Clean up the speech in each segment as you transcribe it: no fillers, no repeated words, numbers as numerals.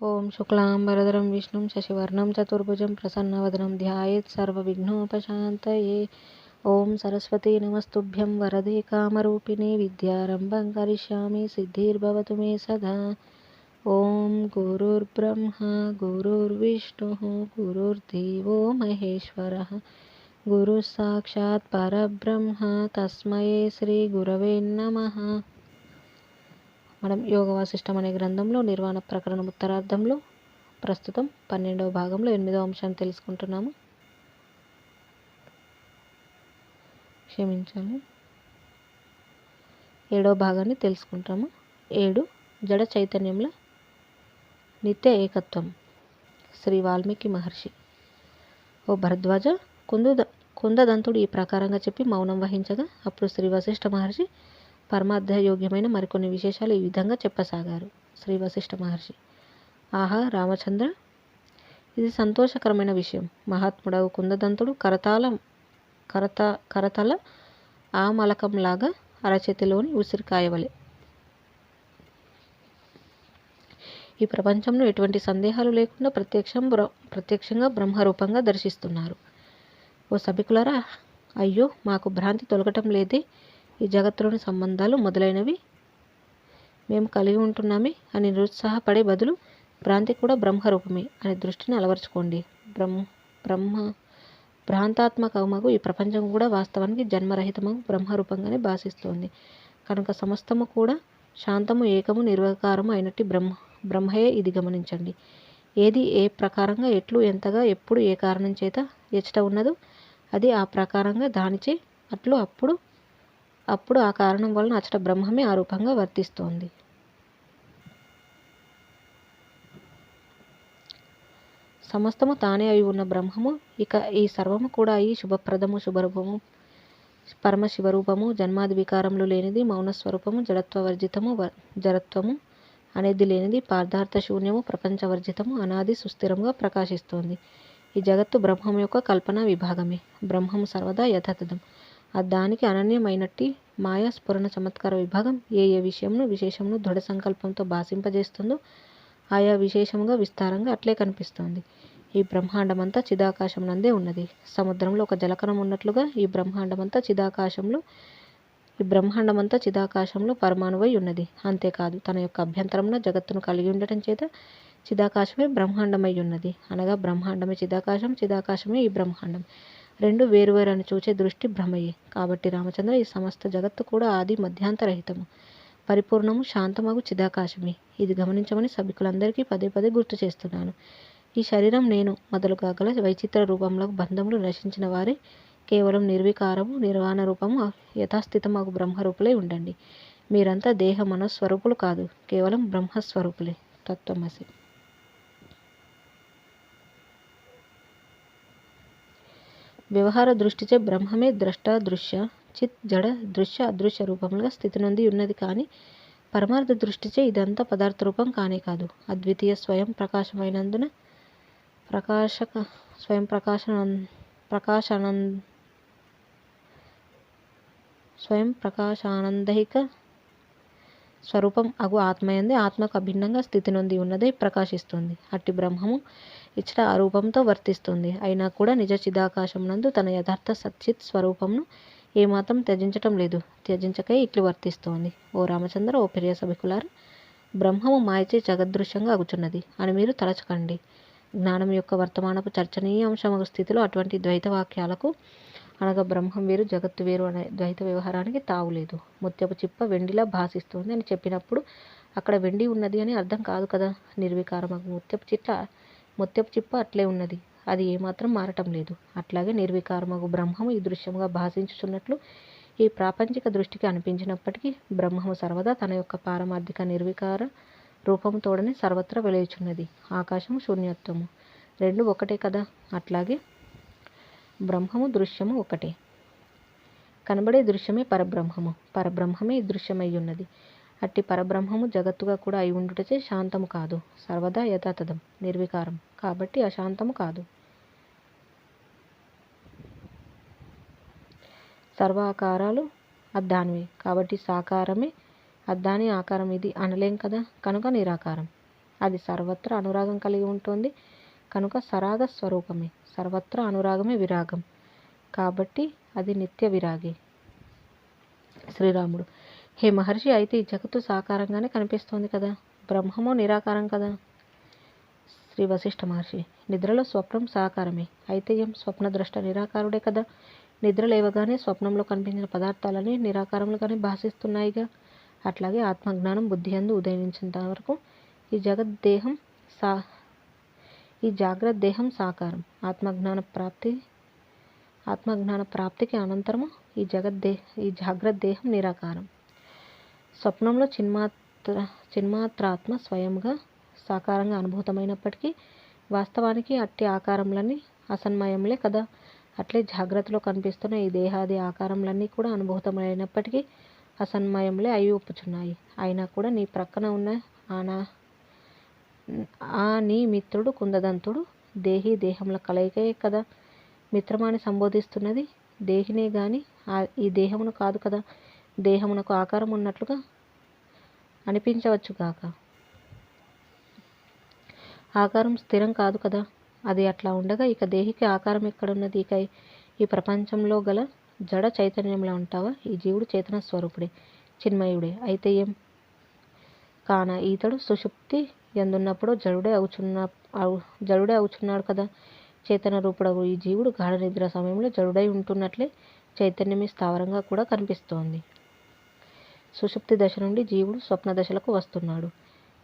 ఓం శుక్లాంబరధరం విష్ణుం శశివర్ణం చతుర్భుజం ప్రసన్నవదనం ధ్యాయేత్ సర్వవిఘ్నోపశాంతయే. ఓం సరస్వతీ నమస్తుభ్యం వరదే కామరూపిణే విద్యారంభం కరిష్యామి సిద్ధిర్భవతు మే సదా. ఓం గురుర్బ్రహ్మ గురుర్విష్ణుః గురుర్దేవో మహేశ్వరః గురుః సాక్షాత్ పరబ్రహ్మ తస్మై శ్రీ గురవే నమః. మనం యోగ వాసిష్టం అనే గ్రంథంలో నిర్వాణ ప్రకరణం ఉత్తరార్థంలో ప్రస్తుతం 12వ భాగంలో 8వ అంశాన్ని తెలుసుకుంటున్నాము. క్షమించాలి, 7వ భాగాన్ని తెలుసుకుంటాము. 7 జడ చైతన్యంలో నిత్య ఏకత్వం. శ్రీ వాల్మీకి మహర్షి: ఓ భరద్వాజ, కుందదంతుడు ఈ ప్రకారంగా చెప్పి మౌనం వహించగా అప్పుడు శ్రీ వశిష్ఠ మహర్షి పరమార్థయోగ్యమైన మరికొన్ని విశేషాలు ఈ విధంగా చెప్పసాగారు. శ్రీ వశిష్ఠ మహర్షి: ఆహా రామచంద్ర, ఇది సంతోషకరమైన విషయం. మహాత్ముడవు కుందదంతుడు కరతల ఆమలకంలాగా అరచేతిలోని ఉసిరికాయవలె ఈ ప్రపంచంలో ఎటువంటి సందేహాలు లేకుండా ప్రత్యక్షంగా బ్రహ్మరూపంగా దర్శిస్తున్నారు. ఓ సభికులారా, అయ్యో మాకు భ్రాంతి తొలగటం లేదే, ఈ జగత్తులోని సంబంధాలు మొదలైనవి మేము కలిగి ఉంటున్నామే అని నిరుత్సాహపడే బదులు భ్రాంతి కూడా బ్రహ్మరూపమే అనే దృష్టిని అలవర్చుకోండి. భ్రాంతాత్మకమగు ఈ ప్రపంచం కూడా వాస్తవానికి జన్మరహితమగు బ్రహ్మరూపంగానే భాషిస్తోంది కనుక సమస్తము కూడా శాంతము, ఏకము, నిర్వికారము అయినట్టి బ్రహ్మయే. ఇది గమనించండి. ఏది ఏ ప్రకారంగా, ఎట్లు, ఎంతగా, ఎప్పుడు, ఏ కారణం చేత ఎచ్చట ఉన్నదో అది ఆ ప్రకారంగా దానిచే అట్లు అప్పుడు ఆ కారణం వలన అచ్చట బ్రహ్మమే ఆ రూపంగా వర్తిస్తోంది. సమస్తము తానే అయి ఉన్న బ్రహ్మము ఇక ఈ సర్వము కూడా అయి శుభప్రదము, శుభరూపము, పరమశివరూపము, జన్మాది వికారములు లేనిది, మౌనస్వరూపము, జడత్వవర్జితము, జడత్వము అనేది లేనిది, పదార్థ శూన్యము, ప్రపంచవర్జితము, అనాది, సుస్థిరముగా ప్రకాశిస్తోంది. ఈ జగత్తు బ్రహ్మం యొక్క కల్పనా విభాగమే. బ్రహ్మము సర్వదా యథాతథం. దానికి అనన్యమైనట్టి మాయా స్ఫురణ చమత్కార విభాగం ఏ విశేషమును దృఢ సంకల్పంతో భాషింపజేస్తుందో ఆయా విశేషముగా విస్తారంగా అట్లే కనిపిస్తోంది. ఈ బ్రహ్మాండమంతా చిదాకాశం నందే ఉన్నది. సముద్రంలో ఒక జలకణం ఉన్నట్లుగా ఈ బ్రహ్మాండమంతా చిదాకాశంలో పరమాణువై ఉన్నది. అంతేకాదు, తన యొక్క అభ్యంతరమున జగత్తును కలిగి ఉండటం చేత చిదాకాశమే బ్రహ్మాండమై ఉన్నది. అనగా బ్రహ్మాండమే చిదాకాశం, చిదాకాశమే ఈ బ్రహ్మాండం. రెండు వేరువేరు అని చూచే దృష్టి భ్రమయే. కాబట్టి రామచంద్ర, ఈ సమస్త జగత్తు కూడా ఆది మధ్యాంతరహితము, పరిపూర్ణము, శాంతమగు చిదాకాశమే. ఇది గమనించమని సభికులందరికీ పదే పదే గుర్తు చేస్తున్నాను. ఈ శరీరం, నేను మొదలుగా గల వైచిత్ర రూపంలో బంధములు నశించిన వారే కేవలం నిర్వికారము, నిర్వాణ రూపము, యథాస్థితమగు బ్రహ్మరూపులై ఉండండి. మీరంతా దేహ మనస్వరూపులు కాదు, కేవలం బ్రహ్మస్వరూపులే. తత్వమసి. వ్యవహార దృష్టిచే బ్రహ్మమే ద్రష్ట, దృశ్య, చిత్, జడ, దృశ్య, అదృశ్య రూపములుగా స్థితి నొంది ఉన్నది. కానీ పరమార్థ దృష్టిచే ఇదంతా పదార్థ రూపం కానే కాదు. అద్వితీయ స్వయం ప్రకాశానందైక స్వరూపం అగు ఆత్మయందే ఆత్మకు అభిన్నంగా స్థితి నొంది ఉన్నదై ప్రకాశిస్తుంది. అట్టి బ్రహ్మము ఇచ్చట ఆ రూపంతో వర్తిస్తుంది. అయినా కూడా నిజ చిదాకాశం నందు తన యథార్థ సచ్చిత్ స్వరూపమును ఏమాత్రం త్యజించటం లేదు. త్యజించకై ఇట్లు వర్తిస్తోంది. ఓ రామచంద్ర, ఓ ప్రియ సభికులారా, బ్రహ్మము మాయచే జగదృశ్యంగా అగుచున్నది అని మీరు తలచకండి. జ్ఞానం యొక్క వర్తమానపు చర్చనీయాంశమగు స్థితిలో అటువంటి ద్వైత వాక్యాలకు, అనగా బ్రహ్మం వేరు జగత్తు వేరు అనే ద్వైత వ్యవహారానికి తావులేదు. ముత్యపు చిప్ప వెండిలా భాసిస్తోంది అని చెప్పినప్పుడు అక్కడ వెండి ఉన్నది అని అర్థం కాదు కదా. నిర్వికారమగు ముత్యపు చిప్ప అట్లే ఉన్నది, అది ఏమాత్రం మారటం లేదు. అట్లాగే నిర్వికారమగు బ్రహ్మము ఈ దృశ్యముగా భాషించుచున్నట్లు ఈ ప్రాపంచిక దృష్టికి అనిపించినప్పటికీ బ్రహ్మము సర్వదా తన యొక్క పారమార్థిక నిర్వికార రూపంతోడనే సర్వత్రా వెలుచున్నది. ఆకాశము, శూన్యత్వము రెండు ఒకటే కదా. అట్లాగే బ్రహ్మము, దృశ్యము ఒకటే. కనబడే దృశ్యమే పరబ్రహ్మము, పరబ్రహ్మమే ఈ దృశ్యమై ఉన్నది. అట్టి పరబ్రహ్మము జగత్తుగా కూడా అయి ఉండుటచే శాంతము కాదు, సర్వదా యథాతథం, నిర్వికారం. కాబట్టి అశాంతము కాదు. సర్వ ఆకారాలు అద్దానివే. కాబట్టి సాకారమే అద్దాని ఆకారం ఇది అనలేం కదా. కనుక నిరాకారం. అది సర్వత్రా అనురాగం కలిగి ఉంటుంది కనుక సరాగ స్వరూపమే. సర్వత్రా అనురాగమే విరాగం కాబట్టి అది నిత్య విరాగి. శ్రీరాముడు: హే మహర్షి, అయితే ఈ జగత్తు సాకారంగానే కనిపిస్తోంది కదా, బ్రహ్మమో నిరాకారం కదా. శ్రీ వశిష్ఠ మహర్షి: నిద్రలో స్వప్నం సాకారమే, అయితే స్వప్నద్రష్ట నిరాకారుడే కదా. నిద్ర లేవగానే స్వప్నంలో కనిపించిన పదార్థాలన్నీ నిరాకారములుగానే భాషిస్తున్నాయిగా. అట్లాగే ఆత్మజ్ఞానం బుద్ధి యందు ఉదయించేంత వరకు ఈ జాగ్రత్త దేహం సాకారం. ఆత్మజ్ఞాన ప్రాప్తికి అనంతరము ఈ జాగ్రత్త దేహం నిరాకారం. స్వప్నంలో చిన్మాత్రాత్మ స్వయంగా సాకారంగా అనుభూతమైనప్పటికీ వాస్తవానికి అట్టి ఆకారములన్నీ అసన్మయంలే కదా. అట్లే జాగ్రత్తలో కనిపిస్తున్న ఈ దేహాది ఆకారములన్నీ కూడా అనుభూతమైనప్పటికీ అసన్మయంలే అయి ఒప్పుచున్నాయి. అయినా కూడా నీ ప్రక్కన ఉన్న నీ మిత్రుడు కుందదంతుడు దేహి దేహముల కలయికే కదా మిత్రమాని సంబోధిస్తున్నది. దేహినే గాని ఈ దేహమును కాదు కదా. దేహమునకు ఆకారం ఉన్నట్లుగా అనిపించవచ్చుగాక, ఆకారం స్థిరం కాదు కదా. అది అట్లా ఉండగా ఇక దేహికి ఆకారం ఎక్కడున్నది? ఇక ఈ ప్రపంచంలో గల జడ చైతన్యంలో అంటావా? ఈ జీవుడు చేతన స్వరూపుడే, చిన్మయుడే. అయితే కాన ఈతడు సుషుప్తి ఎందున్నప్పుడు జడుడే అవుచున్నాడు కదా. చేతన రూపుడవు ఈ జీవుడు గాఢ నిద్ర సమయంలో జడుడై ఉంటున్నట్లే చైతన్యమే స్థావరంగా కూడా కనిపిస్తోంది. సుషుప్తి దశ నుండి జీవుడు స్వప్న దశలకు వస్తున్నాడు.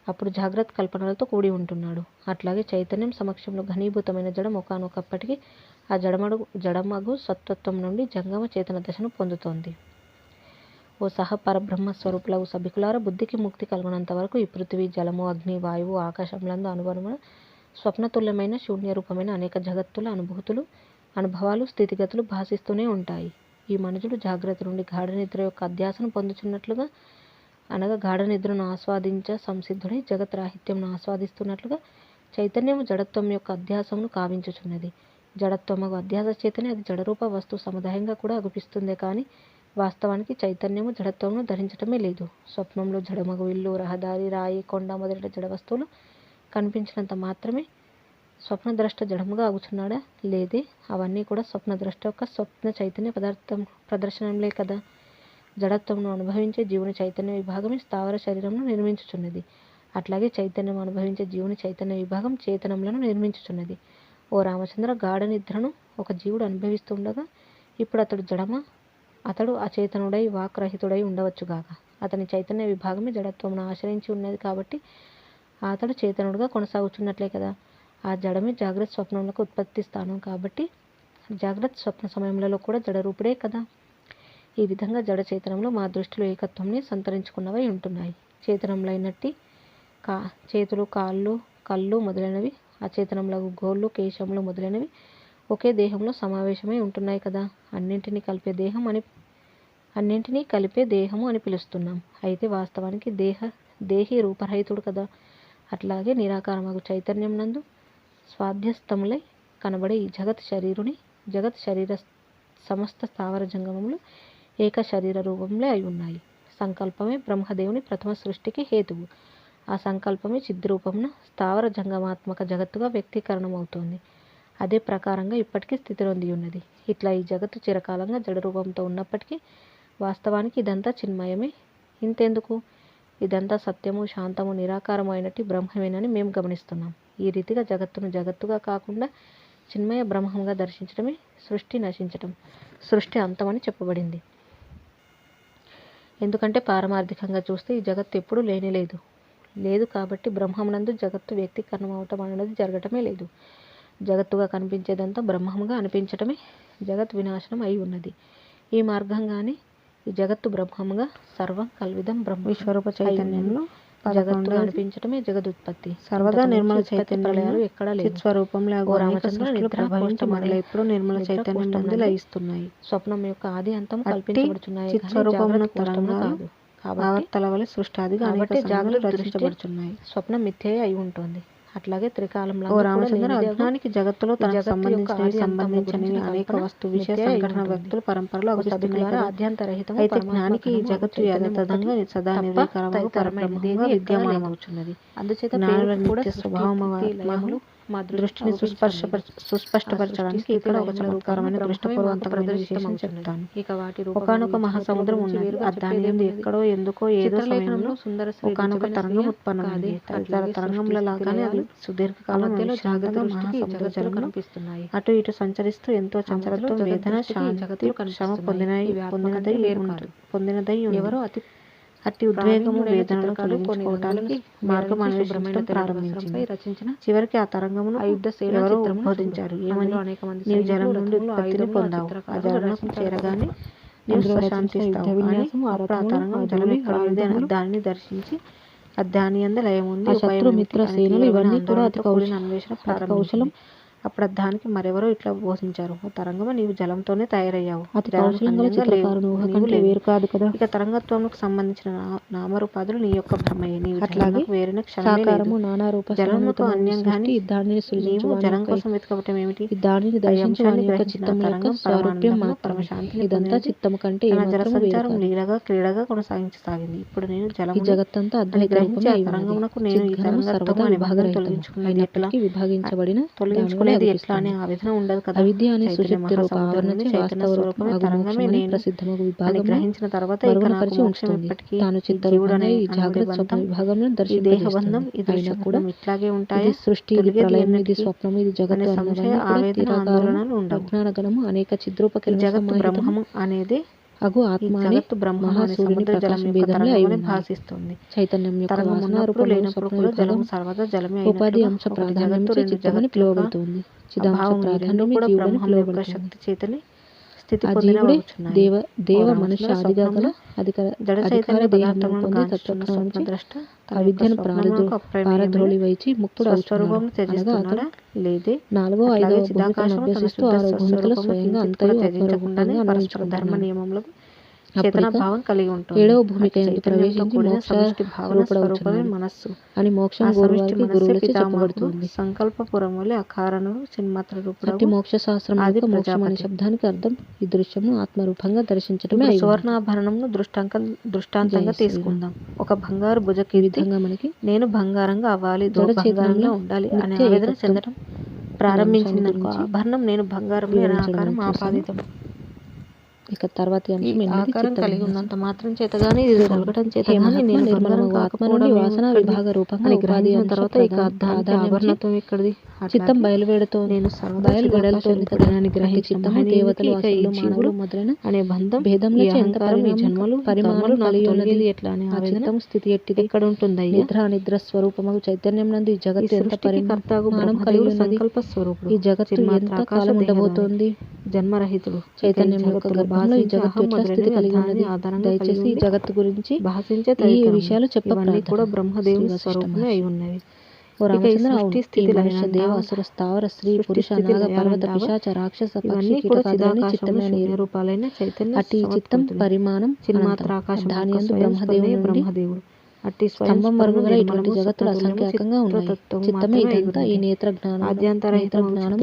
అప్పుడు జాగ్రత్త కల్పనలతో కూడి ఉంటున్నాడు. అట్లాగే చైతన్యం సమక్షంలో ఘనీభూతమైన జడం ఒకానొకప్పటికి ఆ జడమగు సత్వత్వం నుండి జంగమ చేతన దశను పొందుతోంది. ఓ పరబ్రహ్మ స్వరూపులగు సభికులార, బుద్ధికి ముక్తి కలుగునంత వరకు ఈ పృథివీ, జలము, అగ్ని, వాయువు, ఆకాశములందు అనుభవమున స్వప్నతుల్యమైన శూన్యరూపమైన అనేక జగత్తుల అనుభవాలు, స్థితిగతులు భాషిస్తూనే ఉంటాయి. ఈ మనుజుడు జాగ్రత్త నుండి గాఢ నిద్ర యొక్క అధ్యాసను పొందుచున్నట్లుగా, అనగా గాఢ నిద్రను ఆస్వాదించ సంసిద్ధుడై జగత్ రాహిత్యమును ఆస్వాదిస్తున్నట్లుగా చైతన్యము జడత్వం యొక్క అధ్యాసమును కావించుచున్నది. జడత్వమగు అధ్యాస చేతనే అది జడరూప వస్తు సముదాయంగా కూడా అగుపిస్తుందే కానీ వాస్తవానికి చైతన్యము జడత్వమును ధరించటమే లేదు. స్వప్నంలో జడమగు ఇల్లు, రహదారి, రాయి, కొండ మొదలైన జడ వస్తువులు కనిపించినంత మాత్రమే స్వప్నద్రష్ట జడముగా అగుచున్నాడా? లేదే. అవన్నీ కూడా స్వప్నద్రష్ట యొక్క స్వప్న చైతన్య ప్రదర్శనంలే కదా. జడత్వమును అనుభవించే జీవుని చైతన్య విభాగమే స్థావర శరీరమును నిర్మించుచున్నది. అట్లాగే చైతన్యం అనుభవించే జీవుని చైతన్య విభాగం చేతనములను నిర్మించుచున్నది. ఓ రామచంద్ర, గాఢ నిద్రను ఒక జీవుడు అనుభవిస్తుండగా ఇప్పుడు అతడు జడమా? అతడు అచేతనుడై వాక్రహితుడై ఉండవచ్చుగాక. అతని చైతన్య విభాగమే జడత్వమును ఆశ్రయించి ఉన్నది కాబట్టి అతడు చేతనుడుగా కొనసాగుచున్నట్లే కదా. ఆ జడమే జాగ్రత్త స్వప్నములకు ఉత్పత్తి స్థానం కాబట్టి జాగ్రత్త స్వప్న సమయములలో కూడా జడరూపుడే కదా. ఈ విధంగా జడ చేతనములు మా దృష్టిలో ఏకత్వంని సంతరించుకున్నవై ఉంటున్నాయి. చేతనములైనట్టి చేతులు, కాళ్ళు, కళ్ళు మొదలైనవి, అచేతనములకు గోళ్ళు, కేశములు మొదలైనవి ఒకే దేహంలో సమావేశమై ఉంటున్నాయి కదా. అన్నింటినీ కలిపే దేహము అని పిలుస్తున్నాం. అయితే వాస్తవానికి దేహి రూపరహితుడు కదా. అట్లాగే నిరాకారమగు చైతన్యం నందు స్వాధ్యస్తములై కనబడే ఈ జగత్ శరీర సమస్త స్థావర జంగమములు ఏక శరీర రూపంలో అయి ఉన్నాయి. సంకల్పమే బ్రహ్మదేవుని ప్రథమ సృష్టికి హేతువు. ఆ సంకల్పమే చిద్రూపమున స్థావర జంగమాత్మక జగత్తుగా వ్యక్తీకరణమవుతోంది. అదే ప్రకారంగా ఇప్పటికీ స్థితి నొంది ఉన్నది. ఇట్లా ఈ జగత్తు చిరకాలంగా జడరూపంతో ఉన్నప్పటికీ వాస్తవానికి ఇదంతా చిన్మయమే. ఇంతెందుకు, ఇదంతా సత్యము, శాంతము, నిరాకారము అయినట్టి బ్రహ్మమేనని మేము గమనిస్తున్నాం. ఈ రీతిగా జగత్తును జగత్తుగా కాకుండా చిన్మయ బ్రహ్మంగా దర్శించడమే సృష్టి నశించటం, సృష్టి అంతమని చెప్పబడింది. ఎందుకంటే పారమార్థికంగా చూస్తే ఈ జగత్తు ఎప్పుడూ లేదు కాబట్టి బ్రహ్మమునందు జగత్తు వ్యక్తీకరణం అవటం అనేది జరగటమే లేదు. జగత్తుగా కనిపించేదంతా బ్రహ్మముగా అనిపించటమే జగత్ వినాశనం అయి ఉన్నది. ఈ మార్గంగానే ఈ జగత్తు బ్రహ్మముగా సర్వం కల్విదం బ్రహ్మ విశ్వరూప చైతన్యంలో జగత్తుగా అనిపించటమే జగదుత్పత్తి. సర్వదా నిర్మల చైతన్యాలు ఎక్కడా లేదు. స్వరూపంలో ఎప్పుడు నిర్మల చైతన్యం నుండి లయిస్తున్నాయి. స్వప్నం యొక్క ఆది అంతం కల్పించబడుచున్నాయి. ఆవర్తల వలె సృష్టాదిగా అనేక సంఘాలు రచించబడుచున్నాయి. స్వప్నం మిథ్యే అయి ఉంటుంది. అట్లాగే ఓ త్రికాలంలో రామచంద్ర, అజ్ఞానికి జగత్తులో తనకు సంబంధించినవి అనేక వస్తు విషయ సంఘటన వ్యక్తులు పరంపరలో అగుపిస్తున్నాయి కదా. అయితే జ్ఞానికి ఈ జగత్తు యథాతథంగా సదా నిర్వికారముగా పరబ్రహ్మముగా విద్యమానమవుతున్నది. అందుచేత జ్ఞానుల నిత్య స్వభావము దృష్టిని సుస్పష్టపరచడానికి ఇక్కడ ఒక చమత్కారమైన దృష్టపూర్వకమైన విశేషం చెప్తాను. ఒకానొక మహాసముద్రం ఉన్నది. దాని యందు ఎక్కడో ఎందుకో ఏదో సమయంలో ఒకానొక తరంగం ఉత్పన్నమైంది. తదితర తరంగముల లాగానే అది సుదీర్ఘకాలం విశ్రాంతంగా మహాసముద్ర జలంలో అటు ఇటు సంచరిస్తూ ఎంతో చంచలత్వం, వేదన, శాంతి, శ్రమ పొందినదై ఉంది. అట్టి ఉద్వేగము, వేదనను తొలగించుకోవటానికి మార్గం అన్వేషించడం ప్రారంభించింది. చివరికి ఆ తరంగమును ఎవరో ఉద్బోధించారు. ఏమని? నీవు జలం నుండి ఉత్పత్తిని పొందావు, ఆ జలమునకు చేరగానే నీవు ప్రశాంతిస్తావు అని. అప్పుడు ఆ తరంగం జలం ఎక్కడ ఉంది అని దానిని దర్శించి దాని యందు లయముంది, ఇవన్నీ కూడా అతి కూడిన అన్వేషణ ప్రారంభించింది. అప్పుడు దానికి మరెవరో ఇట్లా బోధించారు, ఓ తరంగమ, నీవు జలంతోనే తయారయ్యావు, ఇక తరంగత్వముకు సంబంధించిన నామరూపాదులు నీ యొక్క భ్రమయే, నీవు జలమునకు వేరైన క్షణమే లేదు. జలమునకు అన్యంగాని నీవు జలం కోసం వెతకటం ఏమిటి? ఈ అంశాన్ని గ్రహించిన తరంగం పరమానందమును, పరమశాంతిని పొందినది. తన జల సంచారం లీలగా క్రీడగా కొనసాగించసాగింది. ఇప్పుడు నేను జలము అని గ్రహించి ఆ తరంగమునకు నేను ఈ తరంగత్వము అనే భాగం తొలగించుకునేది ఎట్లా, తొలగించుకునేది ఎట్లా అనే ఆవేదన ఉండదు కదా. చైతన్య మహాసముద్రం నుండి చైతన్య స్వరూపమే తరంగమే నేను అని గ్రహించిన తర్వాత ఇక నాకు మోక్షం ఎప్పటికీ ఈ జీవుడనే బంధం, ఈ దేహబంధం, ఈ దృశ్యబంధం ఇట్లాగే ఉంటాయా? తొలిగేది ఏమిటి అనే సంశయ, ఆవేదన, ఆందోళనలు ఉండవు. ఈ జగత్తు బ్రహ్మము అనేది జగత్తు బ్రహ్మము అనే సముద్ర జలం యొక్క తరంగమని భాషిస్తుంది. తరంగం ఉన్నప్పుడు లేనప్పుడు కూడా జలము సర్వదా జలమే అయినట్లుగా జగత్తు రెండు జగత్తుల భావం రెండు కూడా బ్రహ్మం యొక్క శక్తి చేతని స్థితి పొందినవచ్చున్నాయి. జడ చైతన్య పదార్థములను గాంచుచున్న స్వప్నద్రష్ట తన యొక్క స్వప్నమునకు అప్రమేయమైన స్వస్వరూపమును త్యజిస్తున్నాడా? లేదే. అట్లాగే చిదాకాశము తన శుద్ధ స్వస్వరూపమును కించిత్ కూడా త్యజించకుండానే పరస్పర ధర్మ నియమములకు చేతన భావం కలిగి ఉంటుంది. చైతన్యంతో కూడిన సమష్టి భావన స్వరూపమే మనస్సు అని ఆ సమష్టి మనస్సే పితామహుడు, సంకల్పపురం వలె అకారణుడు, చిన్మాత్ర రూపుడు ఆది ప్రజాపతి. శబ్దానికి అర్థం ఈ దృశ్యము ఆత్మరూపంగా దర్శించడమే. సువర్ణాభరణంను దృష్టాంతంగా తీసుకుందాం. ఒక బంగారు భుజకీర్తి మనకి నేను బంగారంగా అవ్వాలి, బంగారంగా ఉండాలి అనే ఆవేదన చెందడం ప్రారంభించిందనుకో, ఆభరణం నేను బంగారంలో అనే ఆకారం ఆపాదితం. ఇక తర్వాతి అంశం ఆకారం కలిగి ఉన్నంత మాత్రం చేతగానే ఇది తొలగటం చేతగానే నేను బంగారం కాకపోవడం వాసన విభాగ రూపంగా గ్రహించిన తర్వాత ఇక అర్థానికి ఆభరణత్వం ఎక్కడిది? చిత్తం బయలువెడుతోంది, నేను బయలువెడుతోంది కదా అని గ్రహించిన దేవతలు, జీవులు మొదలైన అనే బంధం, భేదంలో అహంకారం, ఈ జన్మలు పరిమాణాలు కలిగి ఉన్నది ఎట్లా అనే ఆవేదన స్థితి ఎట్టిది ఎక్కడ ఉంటుంది? నిద్ర స్వరూపము చైతన్యం నందు ఈ జగత్తు ఎంత పరిమాణం కలిగి ఉన్నది? సంకల్ప స్వరూపుడు. ఈ జగత్తు ఎంత కాలం ఉండబోతోంది? జన్మరహితుడు చైతన్యం యొక్క గర్భంలో ఈ జగత్తు ఎట్లా స్థితి కలిగి ఉన్నది? దయచేసి ఈ జగత్తు గురించి ఈ విషయాలు చెప్పవన్నీ కూడా బ్రహ్మదేవుని స్వరూపమే అయి ఉన్నవి. ఓ రామచంద్ర, మనుష్య, దేవ, అసుర, స్థావర, స్త్రీ, పురుష, నాగ, పర్వత, పిశాచ, రాక్షస, పక్షి, కీటకాదులన్నీ చిత్తమైన రూపాలైన చైతన్య అట్టి చిత్తం పరిమాణం దాని యందు బ్రహ్మదేవుడు అట్టి స్తంభం వరకు గల ఇటువంటి జగత్తులు అసంఖ్యాకంగా ఉన్నాయి. చిత్తమే ఇదంతా. ఈ నేత్ర జ్ఞానం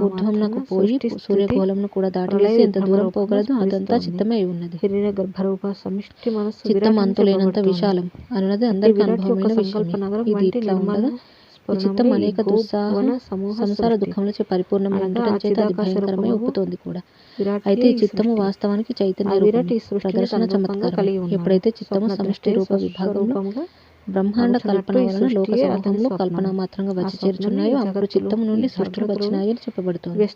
ఊర్ధ్వంనకు పోయి సూర్యగోళంను కూడా దాటివేసి ఎంత దూరం పోగలదు అదంతా చిత్తమే అయి ఉన్నది. చిత్తం అంతులేనంత విశాలం అన్నది అందరికీ అనుభవమైన విషయమే. ఇది ఇట్లా ఉండగా ఈ చిత్తం అనేక సంసార దుఃఖములచే పరిపూర్ణమై ఉండటం చేత అది భయంకరమై ఒప్పుతోంది కూడా. అయితే ఈ చిత్తము వాస్తవానికి చైతన్య ప్రదర్శన చమత్కారం. ఎప్పుడైతే చిత్తము సమష్టి రూప విభాగంలో బ్రహ్మాండ కల్పన వలన లోక సమూహంలో కల్పన మాత్రంగా వచ్చి చేరుచున్నాయో అప్పుడు చిత్తము నుండి సృష్టిలు వచ్చినాయని చెప్పబడుతుంది.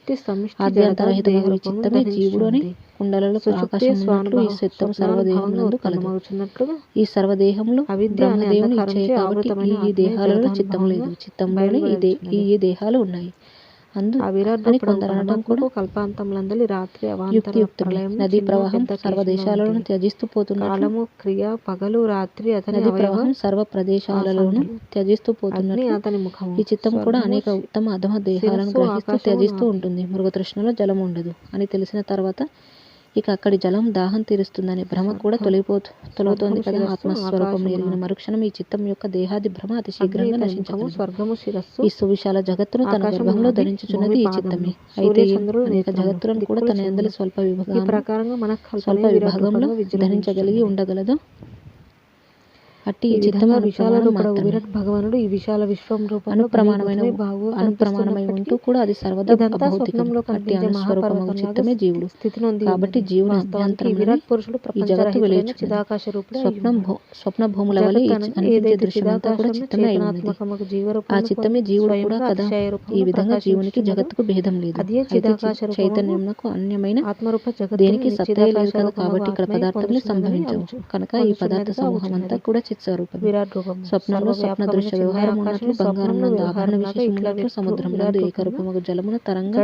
ఆద్యంతరహితమైన ఈ చిత్తమే జీవుడు అని కుండలలో ఆకాశం ఉన్నట్లు ఈ చిత్తం సర్వదేహమునందు కలదు. ఈ సర్వదేహంలో బ్రహ్మదేవుని ఇచ్చే కాబట్టి ఈ దేహాలలో చిత్తం లేదు, చిత్తంలోనే ఈ దేహాలు ఉన్నాయి అని కొందరు అనడం కూడా కల్పాంతములందలి రాత్రి యుక్తియుక్తమే. నదీ ప్రవాహం సర్వ దేశాలను త్యజిస్తూ పోతున్నట్లు క్రియ పగలు రాత్రి నదీ ప్రవాహం సర్వ ప్రదేశాలలోనూ త్యజిస్తూ పోతున్నట్లు ఈ చిత్తం కూడా అనేక ఉత్తమ అధమ దేహాలను గ్రహిస్తూ త్యజిస్తూ ఉంటుంది. మృగతృష్ణలో జలం ఉండదు అని తెలిసిన తర్వాత ఇక అక్కడి జలం దాహం తీరుస్తుందనే భ్రమ కూడా తొలగుతోంది కదా. ఆత్మస్వరూపం ఎరిగిన మరుక్షణం ఈ చిత్తం యొక్క దేహాది భ్రమ అతి శీఘ్రంగా నశించగలదు. ఈ సువిశాల జగత్తును తన గర్భంలో ధరించుచున్నది ఈ చిత్తమే. అయితే అనేక జగత్తులను కూడా తన యందలి స్వల్ప విభాగంలో ధరించగలిగి ఉండగలదు. అట్టి ఈ చిత్తము భగవానుడు ఈ విశాల విశ్వం అనుప్రమాణమై ఉంటూ కూడా అది సర్వదా అభౌతికం. అట్టి అనుస్వరూపము చిత్తమే జీవుడు. కాబట్టి జీవుని అభ్యంతరముననే ఈ జగత్తు వెలుగుచున్నది. స్వప్న భూముల వలె అనిపించే దృశ్యమంతా కూడా చిత్తమే అయి ఉన్నది. ఆ చిత్తమే జీవుడు కూడా కదా. ఈ విధంగా జీవునికి జగత్తుకు భేదం లేదు. అయితే చైతన్యమునకు అన్యమైన దేనికి సత్తే లేదు కదా. కాబట్టి ఇక్కడ పదార్థములు సంభవించవు. కనుక ఈ పదార్థ సమూహం అంతా కూడా చిత్స్వరూపమే. స్వప్నంలో స్వప్న దృశ్య వ్యవహారం ఉన్నట్లు, బంగారం నందు ఆభరణ విశేషమున్నట్లు, సముద్రం నందు ఏకరూపముగు జలమున తరంగ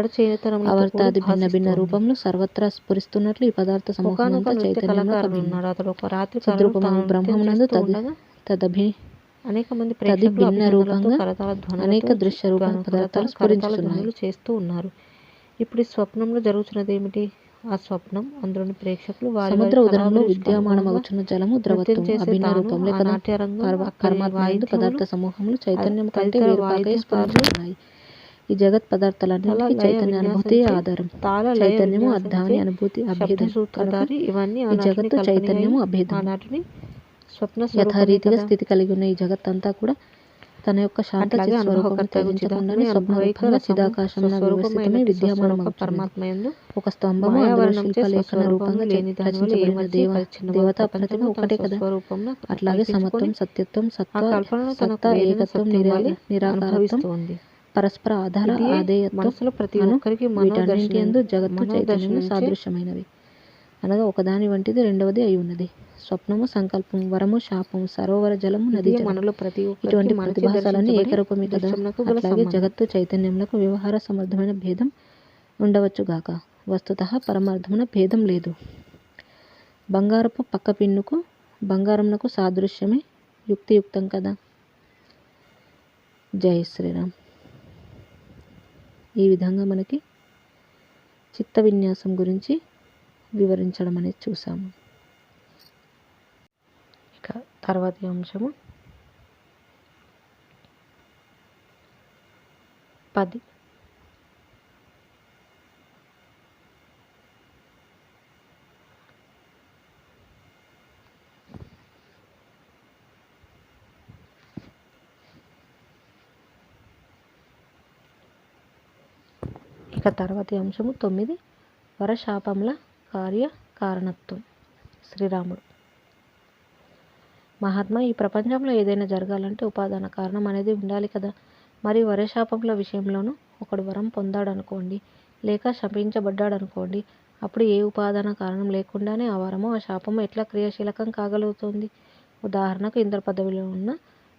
అవర్తాది భిన్న భిన్న రూపములు సర్వత్రా స్ఫురిస్తున్నట్లు ఈ పదార్థ సమూహమంతా చైతన్యంలో చిద్రూపము బ్రహ్మమునందు భిన్న రూపంగా అనేక దృశ్య రూప పదార్థాలు స్ఫురించుచున్నాయి చేస్తూ ఉన్నారు. ఇప్పుడు ఈ స్వప్నంలో జరుగుతున్నది ఏమిటి? ఆ స్వప్నం అందులోని ప్రేక్షకులు సముద్ర ఉదరంలో విద్యమానమగుచున్న జలము ద్రవత్వం అభిన్న రూపంలో కదా. పరమాత్మ పదార్థ సమూహములు చైతన్యం కంటే వేరుపాకై స్ఫురించుచున్నాయి. ఈ జగత్ పదార్థాలన్నింటికీ చైతన్య అనుభూతి ఆధారం. చైతన్యము అద్ధాని అనుభూతి అభేదం. ఈ జగత్తు చైతన్యము అభేదం. యథారీతిగా స్థితి కలిగి ఉన్న ఈ జగత్తంతా కూడా తన యొక్క శాంత చిత్స్వరూపం త్యజించకుండానే స్వప్నరూపంగా చిదాకాశమున వ్యవస్థితమై విద్యమానమగుచున్నది. ఒక స్తంభము అందులో శిల్పలేఖన రూపంగా రచించబడిన దేవతా ప్రతిమ ఒకటే కదా. అట్లాగే సమత్వం, సత్యత్వం, సత్తా, ఏకత్వం, నిరాకారత్వం, పరస్పర ఆధార ఆధేయత్వం వీటన్నింటి యందు జగత్తు చైతన్యము సాదృశ్యమైనవి. అనగా ఒకదాని వంటిది రెండవది అయి ఉన్నది. స్వప్నము, సంకల్పము, వరము, శాపము, సరోవర జలము, నది జలము ఇటువంటి ప్రతిభాసాలన్నీ ఏకరూపమే కదా. అట్లాగే జగత్తు చైతన్యములకు వ్యవహార సమర్థమైన భేదం ఉండవచ్చుగాక. వస్తుతః పరమార్థమున భేదం లేదు. బంగారపు పక్క పిన్నుకు బంగారమునకు సాదృశ్యమే యుక్తియుక్తం కదా. జై శ్రీరామ్. ఈ విధంగా మనకి చిత్త విన్యాసం గురించి వివరించడం అనేది చూసాము. ఇక తర్వాతి అంశము 10. ఇక తర్వాతి అంశము 9. వరశాపముల కార్యకారణత్వం. శ్రీరాముడు: మహాత్మా, ఈ ప్రపంచంలో ఏదైనా జరగాలంటే ఉపాదాన కారణం అనేది ఉండాలి కదా. మరి వరశాపముల విషయంలోనూ ఒకడు వరం పొందాడనుకోండి, లేక శపించబడ్డాడనుకోండి, అప్పుడు ఏ ఉపాదాన కారణం లేకుండానే ఆ వరము ఆ శాపము ఎట్లా క్రియాశీలకం కాగలుగుతుంది? ఉదాహరణకు ఇంద్ర పదవిలో ఉన్న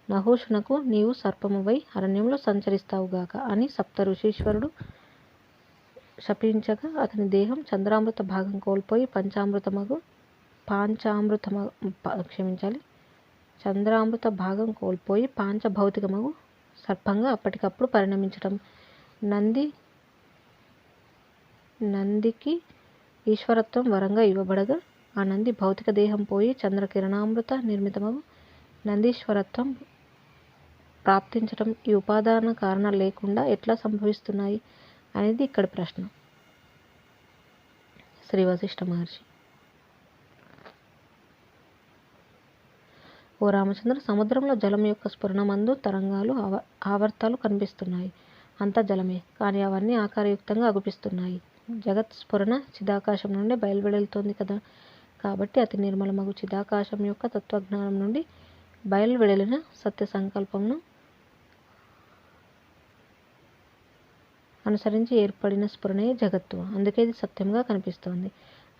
నహుషునకు నీవు సర్పమువై అరణ్యంలో సంచరిస్తావుగాక అని సప్త ఋషీశ్వరుడు శపించగా అతని దేహం చంద్రామృత భాగం కోల్పోయి చంద్రామృత భాగం కోల్పోయి పాంచభౌతికమగు సర్పంగా అప్పటికప్పుడు పరిణమించటం. నందికి ఈశ్వరత్వం వరంగా ఇవ్వబడగా ఆ నంది భౌతిక దేహం పోయి చంద్రకిరణామృత నిర్మితమగు నందీశ్వరత్వం ప్రాప్తించటం ఈ ఉపాదాన కారణాలు లేకుండా ఎట్లా సంభవిస్తున్నాయి అనేది ఇక్కడ ప్రశ్న. శ్రీ వశిష్ఠ మహర్షి: ఓ రామచంద్ర, సముద్రంలో జలం యొక్క స్ఫురణమందు తరంగాలు, ఆవర్తాలు కనిపిస్తున్నాయి. అంతా జలమే, కానీ అవన్నీ ఆకారయుక్తంగా అగుపిస్తున్నాయి. జగత్ స్ఫురణ చిదాకాశం నుండి బయలువెడలుతోంది కదా. కాబట్టి అతి నిర్మలమగు చిదాకాశం యొక్క తత్వజ్ఞానం నుండి బయలువెడలిన సత్య సంకల్పమును అనుసరించి ఏర్పడిన స్ఫురణే జగత్తు. అందుకే ఇది సత్యంగా కనిపిస్తోంది.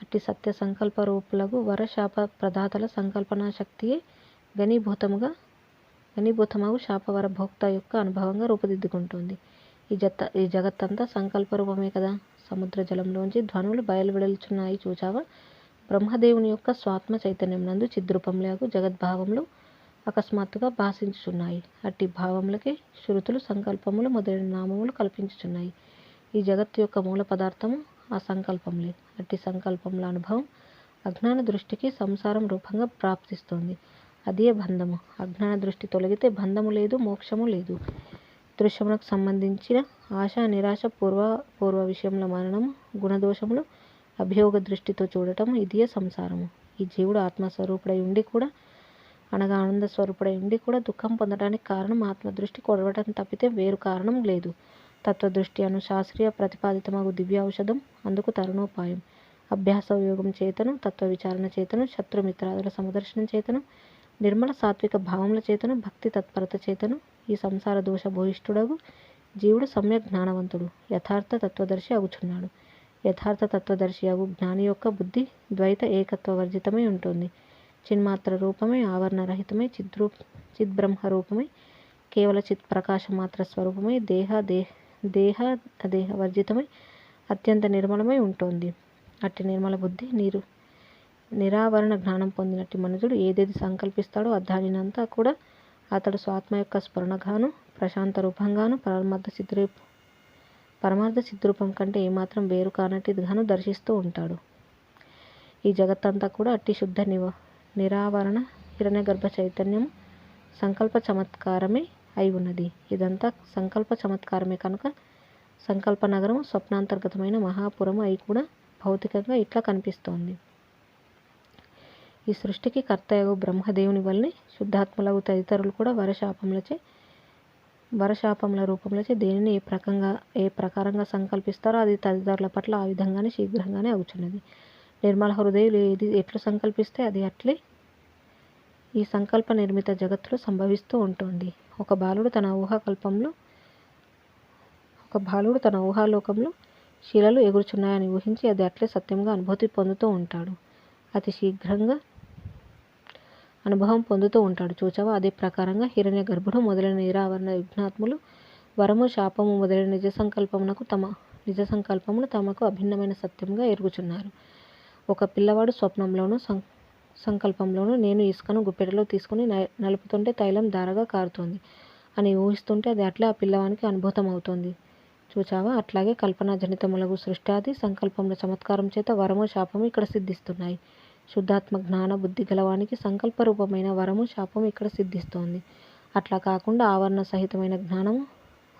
అట్టి సత్య సంకల్ప రూపులగు వరశాప ప్రదాతల సంకల్పనా శక్తియే ఘనీభూతమగు శాపవర భోక్త యొక్క అనుభవంగా రూపుదిద్దుకుంటుంది. ఈ జగత్తంతా సంకల్ప రూపమే కదా. సముద్ర జలంలోంచి ధ్వనులు బయలువెడలుచున్నాయి చూచావా? బ్రహ్మదేవుని యొక్క స్వాత్మ చైతన్యం నందు చిద్రూపంలాగు జగద్భావములు అకస్మాత్తుగా భాషించుచున్నాయి. అట్టి భావములకే శృతులు, సంకల్పములు మొదలైన నామములు కల్పించుచున్నాయి. ఈ జగత్తు యొక్క మూల పదార్థము ఆ సంకల్పంలే. అట్టి సంకల్పంల అనుభవం అజ్ఞాన దృష్టికి సంసారం రూపంగా ప్రాప్తిస్తుంది. అదే బంధము. అజ్ఞాన దృష్టి తొలగితే బంధము లేదు, మోక్షము లేదు. దృశ్యములకు సంబంధించిన ఆశ, నిరాశ, పూర్వ విషయముల మననము, గుణదోషములు అభియోగ దృష్టితో చూడటం ఇదియే సంసారము. ఈ జీవుడు ఆత్మస్వరూపుడై ఉండి కూడా, అనగా ఆనంద స్వరూపుడై ఉండి కూడా దుఃఖం పొందడానికి కారణం ఆత్మదృష్టి కొడవటం తప్పితే వేరు కారణం లేదు. తత్వదృష్టి అను శాస్త్రీయ ప్రతిపాదితమగు దివ్య ఔషధం అందుకు తరుణోపాయం. అభ్యాస యోగం చేతను, తత్వ విచారణ చేతను, శత్రుమిత్రాదుల సమదర్శనం చేతను, నిర్మల సాత్విక భావముల చేతను, భక్తి తత్పరత చేతను ఈ సంసార దోష భూయిష్ఠుడగు జీవుడు సమ్యక్ జ్ఞానవంతుడు, యథార్థ తత్వదర్శి అగుచున్నాడు. యథార్థ తత్వదర్శి అగు జ్ఞాని యొక్క బుద్ధి ద్వైత ఏకత్వ వర్జితమై ఉంటుంది. చిన్మాత్ర రూపమై, ఆవరణరహితమై, చిద్బ్రహ్మ రూపమై, కేవల చిత్ ప్రకాశమాత్ర స్వరూపమై, దేహ అదేహ వర్జితమై, అత్యంత నిర్మలమై ఉంటుంది. అట్టి నిర్మల బుద్ధి నిరావరణ జ్ఞానం పొందినట్టి మనుజుడు ఏదేది సంకల్పిస్తాడో దానినంతా కూడా అతడు స్వాత్మ యొక్క స్ఫురణగాను, ప్రశాంత రూపంగాను, పరమార్థ సిద్ధిరూపం కంటే ఏమాత్రం వేరు కానట్టిదిగాను దర్శిస్తూ ఉంటాడు. ఈ జగత్తంతా కూడా అట్టి శుద్ధ నిరావరణ హిరణ్యగర్భ చైతన్యము సంకల్ప చమత్కారమే అయి ఉన్నది. ఇదంతా సంకల్ప చమత్కారమే కనుక సంకల్ప నగరము స్వప్నాంతర్గతమైన మహాపురము అయి కూడా భౌతికంగా ఇట్లా కనిపిస్తోంది. ఈ సృష్టికి కర్తయగు బ్రహ్మదేవుని వల్లనే శుద్ధాత్మలగు తదితరులు కూడా వరశాపముల రూపములచే దేనిని ఏ ప్రకారంగా సంకల్పిస్తారో అది తదితరుల పట్ల ఆ విధంగానే శీఘ్రంగానే అవుతున్నది. నిర్మల హృదయులు ఏది ఎట్లు సంకల్పిస్తే అది అట్లే ఈ సంకల్ప నిర్మిత జగత్తులో సంభవిస్తూ ఉంటుంది. ఒక బాలుడు తన ఊహాలోకంలో శిలలు ఎగురుచున్నాయని ఊహించి అది అట్లే సత్యంగా అనుభూతి పొందుతూ ఉంటాడు. అతి శీఘ్రంగా అనుభవం పొందుతూ ఉంటాడు. చూచావా, అదే ప్రకారంగా హిరణ్య గర్భుడు మొదలైన నిరావరణ విఘ్నాత్ములు వరము, శాపము మొదలైన నిజ సంకల్పమును తమకు అభిన్నమైన సత్యంగా ఎరుగుచున్నారు. ఒక పిల్లవాడు స్వప్నంలోనూ సంకల్పంలోనూ నేను ఇసుకను గుప్పెటలో తీసుకుని నలుపుతుంటే తైలం ధారగా కారుతోంది అని ఊహిస్తుంటే అది అట్లే ఆ పిల్లవానికి అనుభూతం అవుతోంది. చూచావా, అట్లాగే కల్పనా జనితములగు సృష్టాది సంకల్పముల చమత్కారం చేత వరము, శాపము ఇక్కడ సిద్ధిస్తున్నాయి. శుద్ధాత్మ జ్ఞాన బుద్ధి గలవానికి సంకల్ప రూపమైన వరము, శాపము ఇక్కడ సిద్ధిస్తోంది. అట్లా కాకుండా ఆవరణ సహితమైన జ్ఞానము,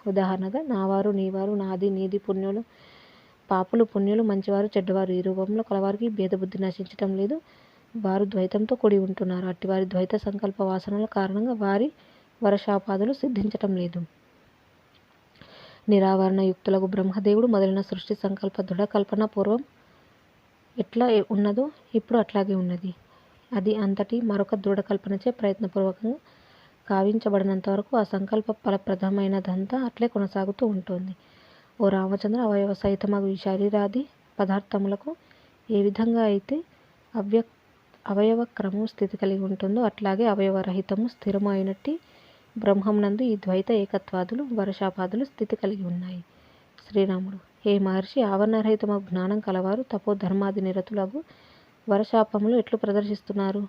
ఉదాహరణగా నావారు, నీవారు, నాది, నీది, పాపులు, పుణ్యులు, మంచివారు, చెడ్డవారు ఈ రూపంలో కలవారికి భేదబుద్ధి నశించటం లేదు. వారు ద్వైతంతో కూడి ఉంటున్నారు. అట్టి వారి ద్వైత సంకల్ప వాసనల కారణంగా వారి వరశాపాదులు సిద్ధించటం లేదు. నిరావరణ యుక్తులకు బ్రహ్మదేవుడు మొదలైన సృష్టి సంకల్ప దృఢ కల్పన పూర్వం ఎట్లా ఉన్నదో ఇప్పుడు అట్లాగే ఉన్నది. అది అంతటి మరొక దృఢ కల్పనచే ప్రయత్నపూర్వకంగా కావించబడినంత వరకు ఆ సంకల్ప ఫలప్రదమైనదంతా అట్లే కొనసాగుతూ ఉంటుంది. ఓ రామచంద్ర, అవయవ సహితమగు ఈ శరీరాది పదార్థములకు ఏ విధంగా అయితే అవయవ క్రమము స్థితి కలిగి ఉంటుందో అట్లాగే అవయవరహితము స్థిరము అయినట్టి బ్రహ్మమునందు ఈ ద్వైత ఏకత్వాదులు, వరశాపాదులు స్థితి కలిగి ఉన్నాయి. శ్రీరాముడు: హే మహర్షి, ఆవరణరహితమగు జ్ఞానం కలవారు తపోధర్మాది నిరతులగు వరశాపములు ఎట్లు ప్రదర్శిస్తున్నారు?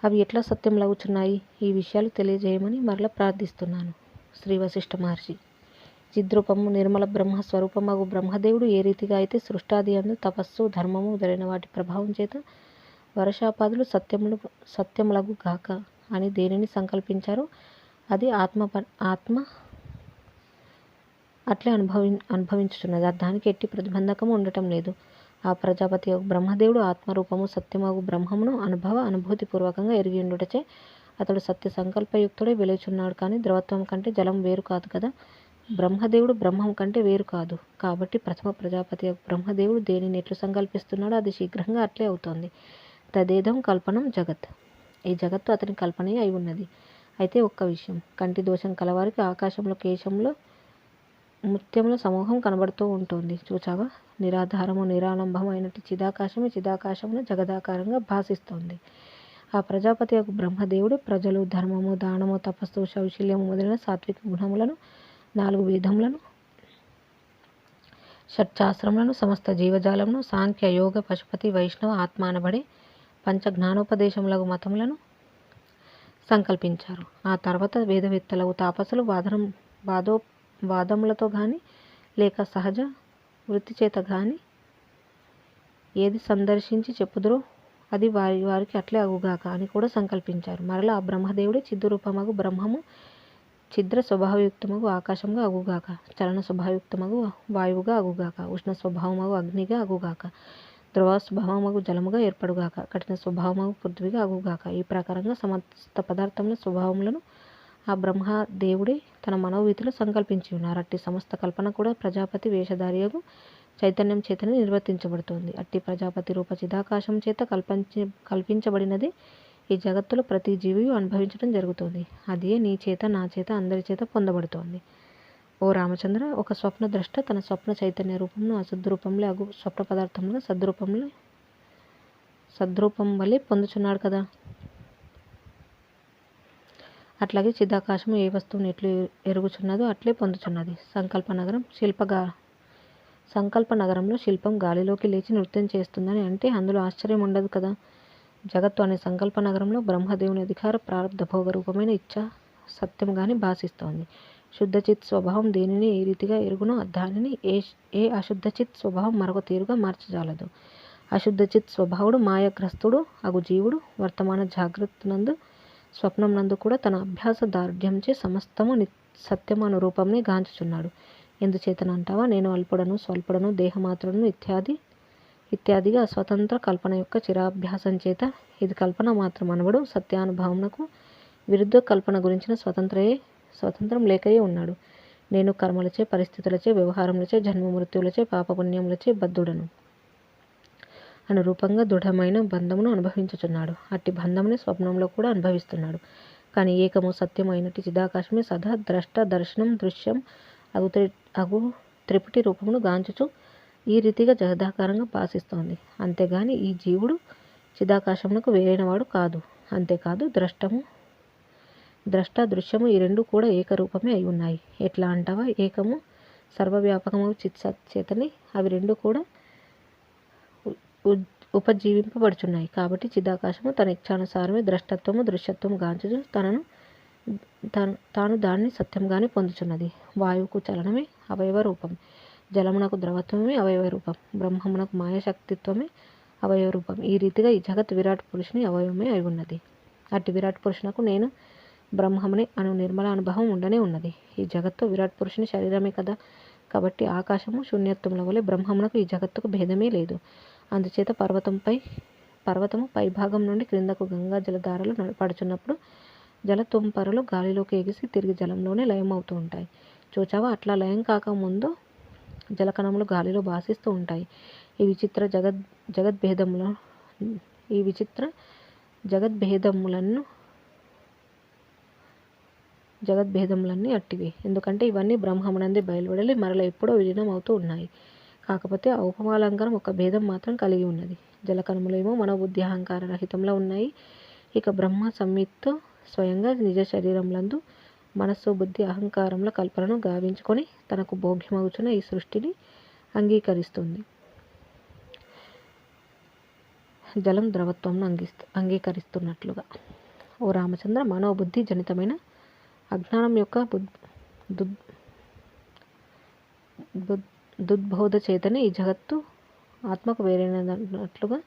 అవి ఎట్లా సత్యములగుచున్నాయి? ఈ విషయాలు తెలియజేయమని మరల ప్రార్థిస్తున్నాను. శ్రీ వశిష్ఠ మహర్షి: చిద్రూపము నిర్మల బ్రహ్మ స్వరూపమగు బ్రహ్మదేవుడు ఏ రీతిగా అయితే సృష్టాది యందు తపస్సు, ధర్మము మొదలైన వాటి ప్రభావం చేత వరశాపాదులు సత్యములగు గాక అని దేనిని సంకల్పించారో అది ఆత్మ అట్లే అనుభవించుచున్నది. దానికి ఎట్టి ప్రతిబంధకము ఉండటం లేదు. ఆ ప్రజాపతి బ్రహ్మదేవుడు ఆత్మరూపము సత్యమగు బ్రహ్మమును అనుభూతిపూర్వకంగా ఎరిగి ఉండుటచే అతడు సత్య సంకల్పయుక్తుడే వెలుచున్నాడు. కానీ ద్రవత్వం కంటే జలం వేరు కాదు కదా. బ్రహ్మదేవుడు బ్రహ్మం కంటే వేరు కాదు. కాబట్టి ప్రథమ ప్రజాపతి బ్రహ్మదేవుడు దేనిని ఎట్లు సంకల్పిస్తున్నాడో అది శీఘ్రంగా అట్లే అవుతోంది. తదేదం కల్పనం జగత్. ఈ జగత్తు అతని కల్పనే అయి ఉన్నది. అయితే ఒక్క విషయం, కంటి దోషం కలవారికి ఆకాశంలో కేశంలో ముత్యముల సమూహం కనబడుతూ ఉంటుంది. చూచావా, నిరాధారము నిరాలంబము అయినట్టు చిదాకాశమును జగదాకారంగా భాసిస్తోంది. ఆ ప్రజాపతి యొక్క బ్రహ్మదేవుడు ప్రజలు ధర్మము, దానము, తపస్సు, శౌశల్యము మొదలైన సాత్విక గుణములను, 4 వేదములను, షట్శాస్త్రములను, సమస్త జీవజాలమును, సాంఖ్య, యోగ, పశుపతి, వైష్ణవ, ఆత్మ అనబడే పంచ జ్ఞానోపదేశములగు మతములను సంకల్పించారు. ఆ తర్వాత వేదవేత్తలకు తాపసులు వాదములతో గాని లేక సహజ వృత్తి చేత గాని ఏది సందర్శించి చెప్పుదురో అది వారికి అట్లే అగుగాక అని కూడా సంకల్పించారు. మరలా ఆ బ్రహ్మదేవుడే చిద్రూపమగు బ్రహ్మము ఛిద్ర స్వభావయుక్తమగు ఆకాశంగా అగుగాక, చలన స్వభావయుక్తమగు వాయువుగా అగుగాక, ఉష్ణ స్వభావమగు అగ్నిగా అగుగాక, ధ్రువ స్వభావమగు జలముగా ఏర్పడుగాక, కఠిన స్వభావమగు పృథ్వీగా అగుగాక. ఈ ప్రకారంగా సమస్త పదార్థముల స్వభావములను ఆ బ్రహ్మదేవుడే తన మనోవీతిలో సంకల్పించి ఉన్నారు. అట్టి సమస్త కల్పన కూడా ప్రజాపతి వేషధారియగు చైతన్యం చేతనే నిర్వర్తించబడుతోంది. అట్టి ప్రజాపతి రూప చిదాకాశం చేత కల్పించబడినది ఈ జగత్తులో ప్రతి జీవియు అనుభవించడం జరుగుతోంది. అదే నీ చేత, నా చేత, అందరి చేత పొందబడుతోంది. ఓ రామచంద్ర, ఒక స్వప్న ద్రష్ట తన స్వప్న చైతన్య రూపంను అసద్రూపంలో అగు స్వప్న పదార్థములుగా సద్రూపం వలె పొందుచున్నాడు కదా. అట్లాగే చిదాకాశము ఏ వస్తువుని ఎట్లు ఎరుగుచున్నదో అట్లే పొందుచున్నది. సంకల్ప నగరంలో శిల్పం గాలిలోకి లేచి నృత్యం చేస్తుందని అంటే అందులో ఆశ్చర్యం ఉండదు కదా. జగత్తు అనే సంకల్ప నగరంలో బ్రహ్మదేవుని అధికార ప్రారంధ భోగ రూపమైన ఇచ్ఛా సత్యంగానే భాసిస్తోంది. శుద్ధచిత్ స్వభావం దేనిని ఏ రీతిగా ఎరుగునో దానిని ఏ అశుద్ధచిత్ స్వభావం మరొక తీరుగా మార్చజాలదు. అశుద్ధచిత్ స్వభావుడు మాయాగ్రస్తుడు అగు జీవుడు వర్తమాన జాగ్రత్త నందు స్వప్నం నందు కూడా తన అభ్యాస దార్ఢ్యంచే సమస్తము సత్యము అను రూపంనే గాంచుచున్నాడు. ఎందుచేతనంటావా, నేను అల్పుడను, స్వల్పుడను, దేహమాత్రుడను ఇత్యాదిగా స్వతంత్ర కల్పన యొక్క చిరాభ్యాసం చేత ఇది కల్పన మాత్రం అనబడు సత్యానుభవమునకు విరుద్ధ కల్పన గురించిన స్వతంత్రం లేకయే ఉన్నాడు. నేను కర్మలచే, పరిస్థితులచే, వ్యవహారములచే, జన్మమృత్యువులచే, పాపపుణ్యములచే బద్ధుడను అను రూపంగా దృఢమైన బంధమును అనుభవించుచున్నాడు. అట్టి బంధముని స్వప్నంలో కూడా అనుభవిస్తున్నాడు. కానీ ఏకము సత్యము అయినట్టి చిదాకాశమే సదా ద్రష్ట, దర్శనం, దృశ్యం అగు త్రిపుటి రూపమును గాంచుచు ఈ రీతిగా జగదాకారంగా భాసిస్తోంది. అంతేగాని ఈ జీవుడు చిదాకాశమునకు వేరైనవాడు కాదు. అంతేకాదు ద్రష్ట, దృశ్యము ఈ రెండు కూడా ఏకరూపమే అయి ఉన్నాయి. ఎట్లా అంటావా, ఏకము సర్వవ్యాపకము చిత్సత్ చేతనే అవి రెండు కూడా ఉపజీవింపబడుచున్నాయి. కాబట్టి చిదాకాశము తన ఇచ్ఛానుసారమే ద్రష్టత్వము, దృశ్యత్వము గాంచుచు తాను దానిని సత్యంగానే పొందుచున్నది. వాయువుకు చలనమే అవయవ రూపం, జలమునకు ద్రవత్వమే అవయవ రూపం, బ్రహ్మమునకు మాయాశక్తిత్వమే అవయవ రూపం. ఈ రీతిగా ఈ జగత్ విరాట్ పురుషుని అవయవమే అయి ఉన్నది. అట్టి విరాట్ పురుషునకు నేను బ్రహ్మమునే అను నిర్మల అనుభవం ఉండనే ఉన్నది. ఈ జగత్తు విరాట్ పురుషుని శరీరమే కదా. కాబట్టి ఆకాశము శూన్యత్వముల వలె బ్రహ్మమునకు ఈ జగత్తుకు భేదమే లేదు. అందుచేత పర్వతము పైభాగం నుండి క్రిందకు గంగా జలధారలు పడుచున్నప్పుడు జలతుంపరలు గాలిలోకి ఎగిసి తిరిగి జలంలోనే లయం అవుతూ ఉంటాయి. చూచావా, అట్లా లయం కాక ముందు జలకణములు గాలిలో భాసిస్తూ ఉంటాయి. ఈ విచిత్ర జగద్భేదములన్నీ అట్టివే. ఎందుకంటే ఇవన్నీ బ్రహ్మమునందే బయలువెడలి మరల ఎప్పుడో విలీనం అవుతూ ఉన్నాయి. కాకపోతే ఆ ఉపమాలంకారం ఒక భేదం మాత్రం కలిగి ఉన్నది. జలకణములేమో మనోబుద్ధి అహంకార రహితంలో ఉన్నాయి. ఇక బ్రహ్మ సంవిత్తు స్వయంగా నిజ శరీరములందు మనస్సు, బుద్ధి, అహంకారముల కల్పనను గావించుకొని తనకు భోగ్యమగుచున్న ఈ సృష్టిని అంగీకరిస్తుంది. జలం ద్రవత్వమును అంగీకరిస్తున్నట్లుగా. ఓ రామచంద్ర, మనోబుద్ధి జనితమైన అజ్ఞానం యొక్క దుద్బోధ చేతనే ఈ జగత్తు ఆత్మకు వేరైనట్లుగా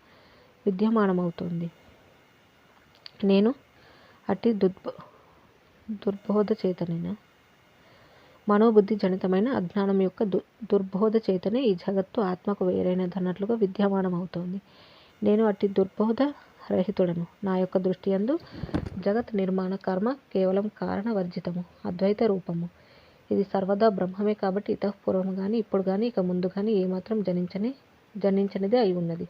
విద్యమానమవుతుంది. నేను అట్టి దుర్బోధ చేతనేనా మనోబుద్ధి జనితమైన అజ్ఞానం యొక్క దుర్బోధ చేతనే ఈ జగత్తు ఆత్మకు వేరైనదన్నట్లుగా విద్యమానమవుతోంది. నేను అట్టి దుర్బోధ రహితుడను. నా యొక్క దృష్టి యందు జగత్ నిర్మాణ కర్మ కేవలం కారణ వర్జితము, అద్వైత రూపము. ఇది సర్వదా బ్రహ్మమే. కాబట్టి ఇతఃపూర్వము గాని, ఇప్పుడు గాని, ఇక ముందు గాని ఏమాత్రం జనించనిదే అయి ఉన్నది.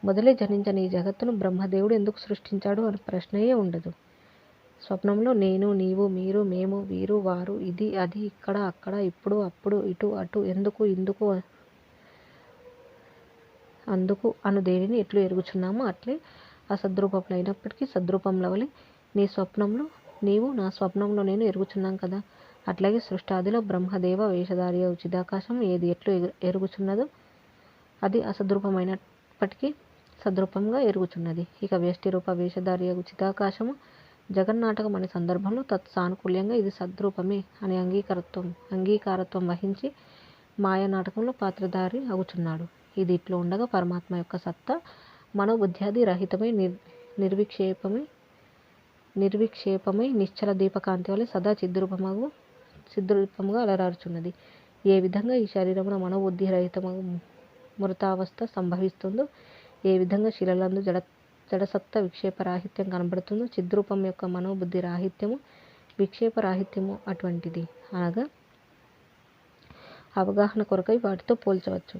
మొదలే జనించని ఈ జగత్తును బ్రహ్మదేవుడు ఎందుకు సృష్టించాడు అనే ప్రశ్నయే ఉండదు. స్వప్నంలో నేను, నీవు, మీరు, మేము, వీరు, వారు, ఇది, అది, ఇక్కడ, అక్కడ, ఇప్పుడు, అప్పుడు, ఇటు, అటు, ఎందుకు, ఇందుకు, అందుకు అను దేనిని ఎట్లు ఎరుగుచున్నామో అట్లే అసద్రూపములైనప్పటికీ సద్రూపముల వలె నీ స్వప్నంలో నీవు, నా స్వప్నంలో నేను ఎరుగుచున్నాం కదా. అట్లాగే సృష్టాదిలో బ్రహ్మదేవ వేషధారి చిదాకాశం ఏది ఎట్లు ఎరుగుచున్నదో అది అసద్రూపమైనప్పటికీ సద్రూపంగా ఎరుగుచున్నది. ఇక వ్యష్టిరూప వేషధారి చిదాకాశము జగన్నాటకం అనే సందర్భంలో తత్ సానుకూల్యంగా ఇది సద్రూపమే అని అంగీకారత్వం వహించి మాయా నాటకంలో పాత్రధారి అవుచున్నాడు. ఇది ఇట్లా ఉండగా పరమాత్మ యొక్క సత్తా మనోబుద్ధ్యాది రహితమై నిర్విక్షేపమై నిశ్చల దీపకాంతి వలె సదా చిద్రూపముగా అలరారుచున్నది. ఏ విధంగా ఈ శరీరమున మనోబుద్ధి రహితమగు మృతావస్థ సంభవిస్తుందో, ఏ విధంగా శిలలందు జడసత్త విక్షేపరాహిత్యం కనబడుతుందో, చిద్రూపం యొక్క మనోబుద్ధి రాహిత్యము విక్షేపరాహిత్యము అటువంటిది. అనగా అవగాహన కొరకై వాటితో పోల్చవచ్చు.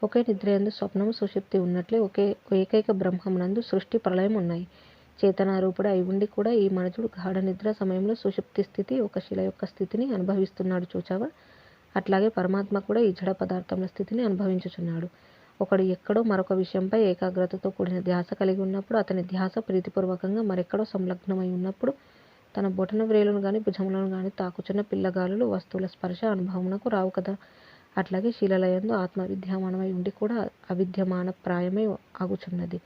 ఒకే నిద్రయందు స్వప్నము సుషుప్తి ఉన్నట్లే ఏకైక బ్రహ్మమునందు సృష్టి ప్రళయం ఉన్నాయి. చేతనారూపుడు అయి ఉండి కూడా ఈ మనుజుడు గాఢ నిద్ర సమయంలో సుషుప్తి స్థితి, ఒక శిల యొక్క స్థితిని అనుభవిస్తున్నాడు చూచావా? అట్లాగే పరమాత్మ కూడా ఈ జడ పదార్థముల స్థితిని అనుభవించుచున్నాడు. ఒకడు ఎక్కడో మరొక విషయంపై ఏకాగ్రతతో కూడిన ధ్యాస కలిగి ఉన్నప్పుడు, అతని ధ్యాస ప్రీతిపూర్వకంగా మరెక్కడో సంలగ్నమై ఉన్నప్పుడు, తన బొటన వ్రేలును గాని భుజములను గాని తాకుచున్న పిల్లగాలులు వస్తువుల స్పర్శ అనుభవమునకు రావు కదా. అట్లాగే శిలలయందు ఆత్మ విద్యమానమై ఉండి కూడా అవిద్యమాన ప్రాయమై ఆగుచున్నది.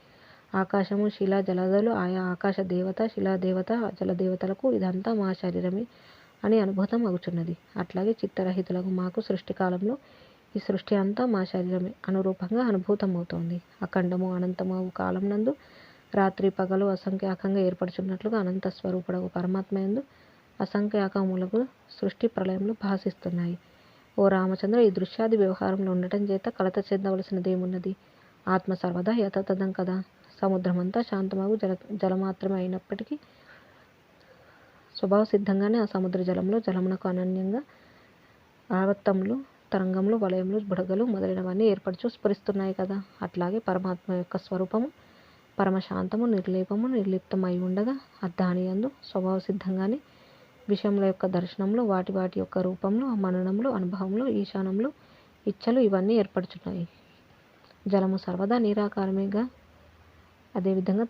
ఆకాశము, శిల, జలదులు ఆయా ఆకాశ దేవత, శిలాదేవత, జలదేవతలకు ఇదంతా మా శరీరమే అని అనుభూతం అగుచున్నది. అట్లాగే చిత్తరహితులకు మాకు సృష్టి కాలంలో ఈ సృష్టి అంతా మా శరీరమే అనురూపంగా అనుభూతమవుతోంది. అఖండము అనంతము కాలం నందు రాత్రి పగలు అసంఖ్యాకంగా ఏర్పడుచున్నట్లుగా అనంత స్వరూపుడగు పరమాత్మయందు అసంఖ్యాకములకు సృష్టి ప్రళయంలో భాసిస్తున్నాయి. ఓ రామచంద్ర, ఈ దృశ్యాది వ్యవహారంలో ఉండటం చేత కలత చెందవలసినదేమున్నది? ఆత్మ సర్వదా యథాతథం కదా. సముద్రమంతా శాంతమగు జలమాత్రమే అయినప్పటికీ స్వభావ సిద్ధంగానే ఆ సముద్ర జలంలో జలమునకు అనన్యంగా ఆవర్తములు, తరంగములు, వలయములు, బుడగలు మొదలైనవన్నీ ఏర్పడుచు స్ఫురిస్తున్నాయి కదా. అట్లాగే పరమాత్మ యొక్క స్వరూపము పరమశాంతము, నిర్లేపము, నిర్లిప్తమై ఉండగా దానియందు స్వభావ సిద్ధంగానే విషయముల యొక్క దర్శనములు, వాటి వాటి యొక్క రూపములు, మననములు, అనుభవములు, ఈశానములు, ఇచ్చలు ఇవన్నీ ఏర్పడుచున్నాయి. జలము సర్వదా నిరాకారమేగా. అదేవిధంగా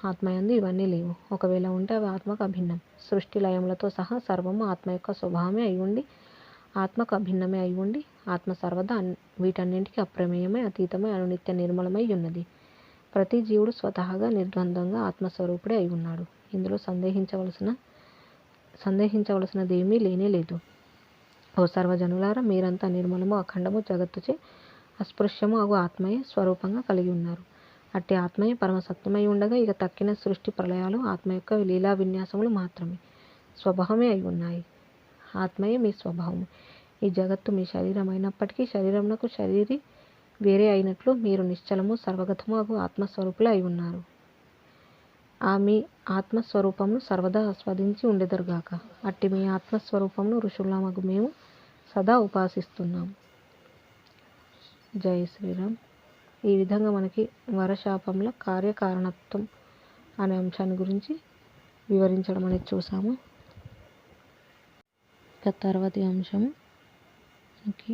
ఆత్మయందు ఇవన్నీ లేవు. ఒకవేళ ఉంటే అవి ఆత్మకు అభిన్నం. సృష్టి లయములతో సహా సర్వము ఆత్మ యొక్క స్వభావమే అయి ఉండి, ఆత్మకు అభిన్నమే అయి ఉండి, ఆత్మ సర్వదా వీటన్నింటికి అప్రమేయమై, అతీతమై, అనునిత్య నిర్మలమై ఉన్నది. ప్రతి జీవుడు స్వతహాగా నిర్ద్వంద్వంగా ఆత్మస్వరూపుడే అయి ఉన్నాడు. ఇందులో సందేహించవలసినదేమీ లేనే లేదు. ఓ సర్వజనులారా, మీరంతా నిర్మలము అఖండము జగత్తుచే అస్పృశ్యము అగు ఆత్మయే స్వరూపంగా కలిగి ఉన్నారు. అట్టి ఆత్మయే పరమసత్యమై ఉండగా ఇక తక్కిన సృష్టి ప్రళయాలు ఆత్మ యొక్క లీలా విన్యాసములు మాత్రమే, స్వభావమే అయి ఉన్నాయి. ఆత్మయే మీ స్వభావము. ఈ జగత్తు మీ శరీరం అయినప్పటికీ శరీరమునకు శరీరి వేరే అయినట్లు మీరు నిశ్చలము సర్వగతము అగు ఆత్మస్వరూపులే అయి ఉన్నారు. ఆ మీ ఆత్మస్వరూపమును సర్వదా ఆస్వాదించి ఉండెదరుగాక. అట్టి మీ ఆత్మస్వరూపమును ఋషులమగు మేము సదా ఉపాసిస్తున్నాం. జై శ్రీరామ్. ఈ విధంగా మనకి వరశాపముల కార్యకారణత్వం అనే అంశాన్ని గురించి వివరించడం అనేది చూసాము. ఇక తర్వాతి అంశము మనకి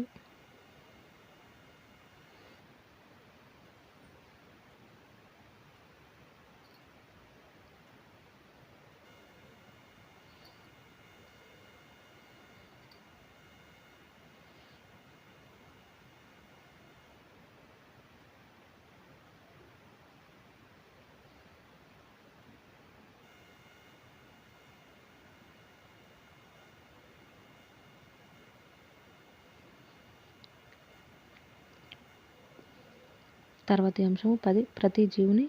తర్వాతి అంశము 10. ప్రతి జీవుని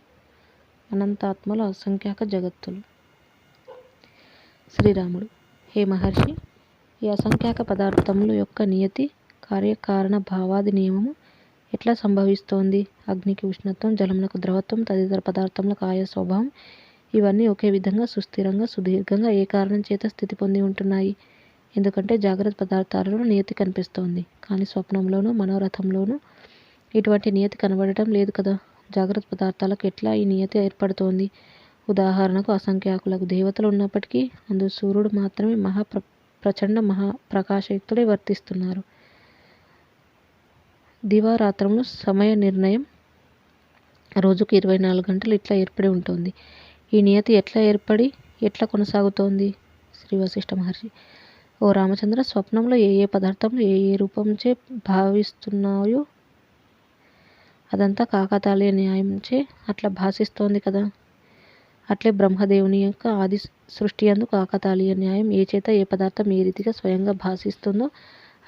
అనంతాత్మల అసంఖ్యాక జగత్తులు. శ్రీరాముడు: హే మహర్షి, ఈ అసంఖ్యాక పదార్థముల యొక్క నియతి, కార్యకారణ భావాది నియమము ఎట్లా సంభవిస్తోంది? అగ్నికి ఉష్ణత్వం, జలమునకు ద్రవత్వం, తదితర పదార్థములకు ఆయా స్వభావం, ఇవన్నీ ఒకే విధంగా సుస్థిరంగా సుదీర్ఘంగా ఏ కారణం చేత స్థితి పొంది ఉంటున్నాయి? ఎందుకంటే జాగ్రత్త పదార్థాలలో నియతి కనిపిస్తోంది, కానీ స్వప్నంలోనూ మనోరథంలోనూ ఇటువంటి నియతి కనబడటం లేదు కదా. జాగ్రత్త పదార్థాలకు ఎట్లా ఈ నియతి ఏర్పడుతోంది? ఉదాహరణకు అసంఖ్యాకులకు దేవతలు ఉన్నప్పటికీ అందు సూర్యుడు మాత్రమే ప్రచండ మహాప్రకాశయుక్తుడై వర్తిస్తున్నారు. దివారాత్రములు సమయ నిర్ణయం రోజుకు 24 గంటలు ఇట్లా ఏర్పడి ఉంటుంది. ఈ నియతి ఎట్లా ఏర్పడి ఎట్లా కొనసాగుతోంది? శ్రీ వశిష్ఠ మహర్షి: ఓ రామచంద్ర, స్వప్నంలో ఏ ఏ పదార్థములు ఏ ఏ రూపంచే భావిస్తున్నాయో అదంతా కాకతాళీయ న్యాయంచే అట్లా భాసిస్తోంది కదా. అట్లే బ్రహ్మదేవుని యొక్క ఆది సృష్టి యందు కాకతాళీయ న్యాయం ఏ చేత ఏ పదార్థం ఏ రీతిగా స్వయంగా భాషిస్తుందో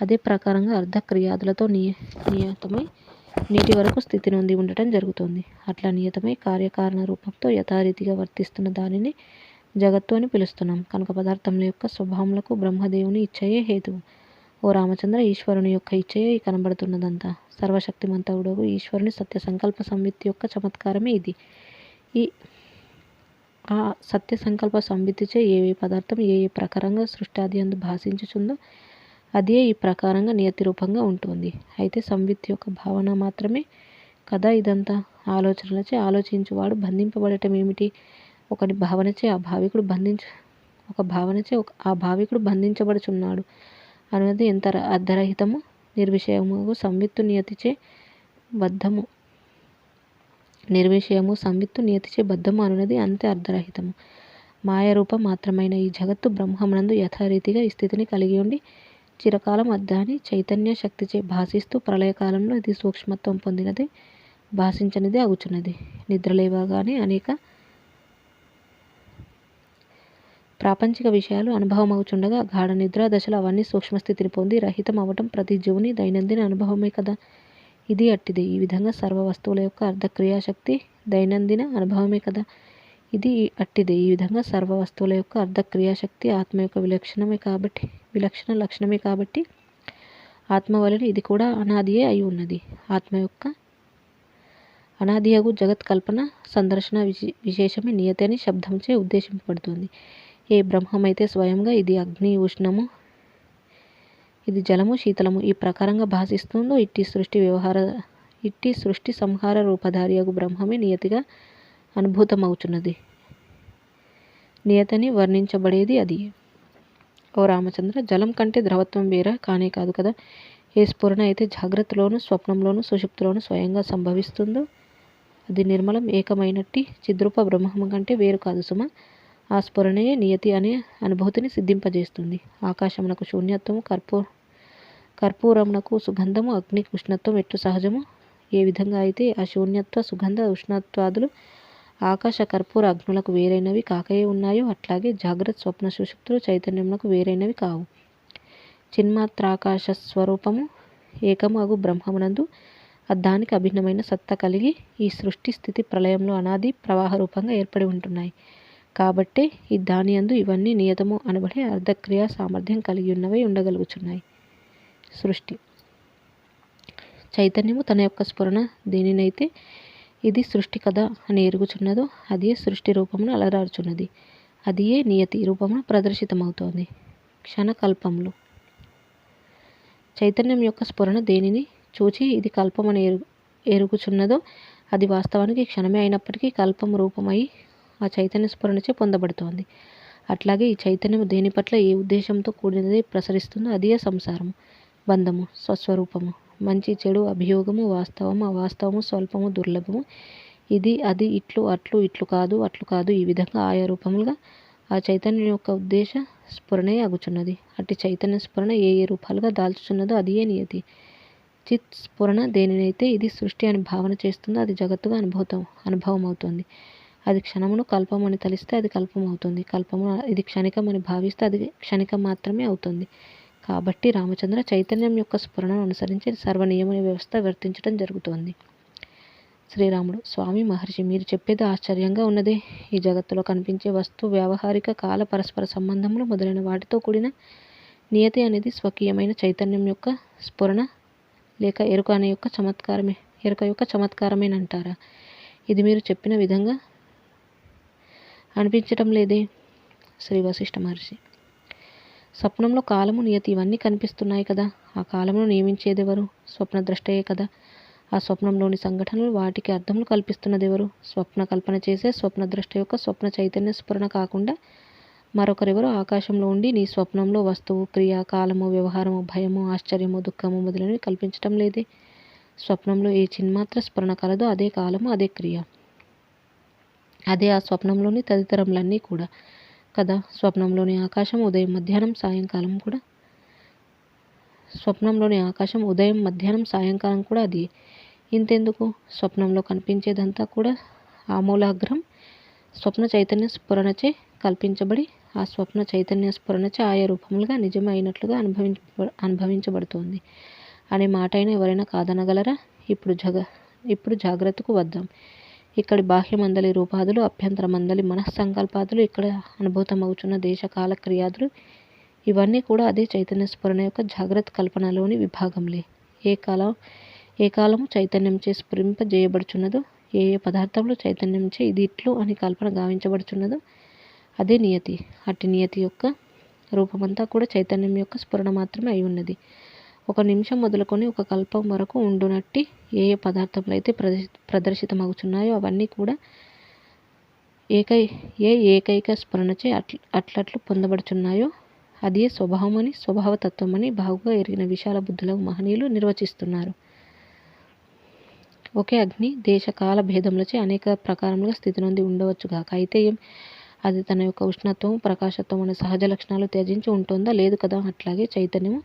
అదే ప్రకారంగా అర్ధక్రియాదులతో నియతమై నేటి వరకు స్థితి నొంది ఉండటం జరుగుతుంది. అట్లా నియతమై కార్యకారణ రూపంతో యథారీతిగా వర్తిస్తున్న దానిని జగత్తు అని పిలుస్తున్నాం. కనుక పదార్థముల యొక్క స్వభావములకు బ్రహ్మదేవుని ఇచ్చయే హేతువు. ఓ రామచంద్ర, ఈశ్వరుని యొక్క ఇచ్చయే ఈ కనబడుతున్నదంతా. సర్వశక్తిమంతుడగు ఈశ్వరుని సత్య సంకల్ప సంవిత్తి యొక్క చమత్కారమే ఇది. ఆ సత్య సంకల్ప సంవిత్తిచే ఏ పదార్థం ఏ ప్రకారంగా సృష్టాది యందు భాషించుచుందో అదే ఈ ప్రకారంగా నియతి రూపంగా ఉంటుంది. అయితే సంవిత్తి యొక్క భావన మాత్రమే కదా ఇదంతా. ఆలోచనలచే ఆలోచించువాడు బంధింపబడటం ఏమిటి? ఒకటి భావనచే ఆ భావికుడు బంధించబడుచున్నాడు అన్నది ఎంత అర్ధరహితము. నిర్విషయము సంవిత్తు నియతిచే బద్ధము అనున్నది అంతే అర్ధరహితము. మాయారూపం మాత్రమైన ఈ జగత్తు బ్రహ్మమునందు యథారీతిగా ఈ స్థితిని కలిగి ఉండి చిరకాలం అద్దాని చైతన్య శక్తిచే భాషిస్తూ ప్రళయకాలంలో ఇది సూక్ష్మత్వం పొందినది భాషించనిది అగుచున్నది. నిద్రలేవగానే అనేక ప్రాపంచిక విషయాలు అనుభవమవుచుండగా గాఢ నిద్రా దశలో అవన్నీ సూక్ష్మస్థితిని పొంది రహితం అవ్వటం ప్రతి జీవుని దైనందిన అనుభవమే కదా. ఇది అట్టిదే. ఈ విధంగా సర్వ వస్తువుల యొక్క అర్ధక్రియాశక్తి దైనందిన అనుభవమే కదా. ఇది అట్టిదే. ఈ విధంగా సర్వ వస్తువుల యొక్క అర్ధక్రియాశక్తి ఆత్మ యొక్క విలక్షణ లక్షణమే కాబట్టి ఆత్మ వలన ఇది కూడా అనాదియే అయి ఉన్నది. ఆత్మ యొక్క అనాదియగు జగత్ కల్పన సందర్శన విశేషమే నియతి అని శబ్దంచే ఉద్దేశింపబడుతుంది. ఏ బ్రహ్మమైతే స్వయంగా ఇది అగ్ని ఉష్ణము ఇది జలము శీతలము ఈ ప్రకారంగా భాషిస్తుందో ఇట్టి సృష్టి సంహార రూపధారియగు బ్రహ్మమే నియతిగా అనుభూతమవుచున్నది. నియతని వర్ణించబడేది అది. ఓ రామచంద్ర, జలం కంటే ద్రవత్వం వేరే కానే కాదు కదా. ఏ స్ఫురణ అయితే జాగ్రత్తలోను స్వప్నంలోను సుషుప్తిలోను స్వయంగా సంభవిస్తుందో అది నిర్మలం ఏకమైనట్టి చిద్రూప బ్రహ్మము కంటే వేరు కాదు సుమ. ఆ స్ఫురణయే నియతి అనే అనుభూతిని సిద్ధింపజేస్తుంది. ఆకాశమునకు శూన్యత్వము, కర్పూరమునకు సుగంధము, అగ్నికి ఉష్ణత్వం ఎట్లు సహజము, ఏ విధంగా అయితే ఆ శూన్యత్వ సుగంధ ఉష్ణత్వాదులు ఆకాశ కర్పూర అగ్నులకు వేరైనవి కాకయే ఉన్నాయో అట్లాగే జాగ్రత్త స్వప్న సుషుప్తులు చైతన్యమునకు వేరైనవి కావు. చిన్మాత్రాకాశ స్వరూపము ఏకము అగు బ్రహ్మమునందు దానికి అభిన్నమైన సత్తా కలిగి ఈ సృష్టి స్థితి ప్రళయంలో అనాది ప్రవాహ రూపంగా ఏర్పడి ఉంటున్నాయి. కాబట్టే ఈ దాని యందు ఇవన్నీ నియతము అనబడే అర్ధక్రియా సామర్థ్యం కలిగి ఉన్నవై ఉండగలుగుచున్నాయి. సృష్టి చైతన్యము తన యొక్క స్ఫురణ దేనినైతే ఇది సృష్టి కదా అని ఎరుగుచున్నదో అదే సృష్టి రూపమును అలరారుచున్నది. అది ఏ నియతి రూపమును ప్రదర్శితమవుతోంది. క్షణకల్పములు చైతన్యం యొక్క స్ఫురణ దేనిని చూచి ఇది కల్పమని ఎరుగుచున్నదో అది వాస్తవానికి క్షణమే అయినప్పటికీ కల్పం రూపమై ఆ చైతన్య స్ఫురణచే పొందబడుతోంది. అట్లాగే ఈ చైతన్యము దేని పట్ల ఏ ఉద్దేశంతో కూడినదే ప్రసరిస్తుందో అదే సంసారము, బంధము, స్వస్వరూపము, మంచి చెడు, అభియోగము, వాస్తవము, అవాస్తవము, స్వల్పము, దుర్లభము, ఇది అది, ఇట్లు అట్లు, ఇట్లు కాదు అట్లు కాదు, ఈ విధంగా ఆయా రూపములుగా ఆ చైతన్యం యొక్క ఉద్దేశ స్ఫురణే అగుచున్నది. అట్టి చైతన్య స్ఫురణ ఏ రూపాలుగా దాల్చుచున్నదో అది ఏ నియతి. చిత్ స్ఫురణ దేనినైతే ఇది సృష్టి అని భావన చేస్తుందో అది జగత్తుగా అనుభవం అవుతుంది. అది క్షణమును కల్పం అని తలిస్తే అది కల్పం అవుతుంది. కల్పము ఇది క్షణికం అని భావిస్తే అది క్షణికం మాత్రమే అవుతుంది. కాబట్టి రామచంద్ర, చైతన్యం యొక్క స్ఫురణను అనుసరించి సర్వనియమ వ్యవస్థ వర్తించడం జరుగుతోంది. శ్రీరాముడు: స్వామి మహర్షి, మీరు చెప్పేది ఆశ్చర్యంగా ఉన్నదే. ఈ జగత్తులో కనిపించే వస్తు వ్యవహారిక కాల పరస్పర సంబంధములు మొదలైన వాటితో కూడిన నియతి అనేది స్వకీయమైన చైతన్యం యొక్క స్ఫురణ లేక ఎరుక యొక్క చమత్కారమేనంటారా? ఇది మీరు చెప్పిన విధంగా అనిపించటం లేదే. శ్రీ వశిష్ఠ మహర్షి: స్వప్నంలో కాలము, నియతి ఇవన్నీ కనిపిస్తున్నాయి కదా. ఆ కాలమును నియమించేదెవరు? స్వప్నద్రష్టయే కదా. ఆ స్వప్నంలోని సంఘటనలు వాటికి అర్థములు కల్పిస్తున్నదెవరు? స్వప్న కల్పన చేసే స్వప్నద్రష్ట యొక్క స్వప్న చైతన్య స్ఫురణ కాకుండా మరొకరెవరు ఆకాశంలో ఉండి నీ స్వప్నంలో వస్తువు, క్రియ, కాలము, వ్యవహారము, భయము, ఆశ్చర్యము, దుఃఖము మొదలైనవి కల్పించటం లేదే. స్వప్నంలో ఏ చిన్మాత్ర స్ఫురణ కలదో అదే కాలము, అదే క్రియ, అదే ఆ స్వప్నంలోని తదితరములన్నీ కూడా కదా. స్వప్నంలోని ఆకాశం ఉదయం మధ్యాహ్నం సాయంకాలం కూడా అది. ఇంతెందుకు, స్వప్నంలో కనిపించేదంతా కూడా ఆమూలాగ్రం స్వప్న చైతన్య స్ఫురణచే కల్పించబడి ఆ స్వప్న చైతన్య స్ఫురణచే ఆయా రూపములుగా నిజమైనట్లుగా అనుభవించబడుతోంది అనే మాట అయినా ఎవరైనా కాదనగలరా? ఇప్పుడు జాగ్రత్తకు వద్దాం. ఇక్కడి బాహ్యమందలి రూపాదులు, అభ్యంతరమందలి మనఃసంకల్పాదులు, ఇక్కడ అనుభూతమవుచున్న దేశకాల క్రియాదులు ఇవన్నీ కూడా అదే చైతన్య స్ఫురణ యొక్క జాగ్రత్త కల్పనలోని విభాగంలే. ఏ కాలము చైతన్యంచే స్ఫురింపజేయబడుచున్నదో, ఏ పదార్థంలో చైతన్యంచే ఇది ఇట్లు అని కల్పన గావించబడుచున్నదో అదే నియతి. అట్టి నియతి యొక్క రూపమంతా కూడా చైతన్యం యొక్క స్ఫురణ మాత్రమే అయి ఉన్నది. ఒక నిమిషం మొదలుకొని ఒక కల్పం వరకు ఉండునట్టి ఏ పదార్థములు అయితే ప్రదర్శితమవుచున్నాయో అవన్నీ కూడా ఏకైక స్ఫురణచే అట్లట్లు పొందబడుచున్నాయో అదే స్వభావమని, స్వభావతత్వమని బాగుగా ఎరిగిన విశాల బుద్ధులకు మహనీయులు నిర్వచిస్తున్నారు. ఒకే అగ్ని దేశకాల భేదములచే అనేక ప్రకారములుగా స్థితి నొంది ఉండవచ్చుగాక. అయితే అది తన యొక్క ఉష్ణత్వము, ప్రకాశత్వం అనే సహజ లక్షణాలు త్యజించి ఉంటుందా? లేదు కదా. అట్లాగే చైతన్యము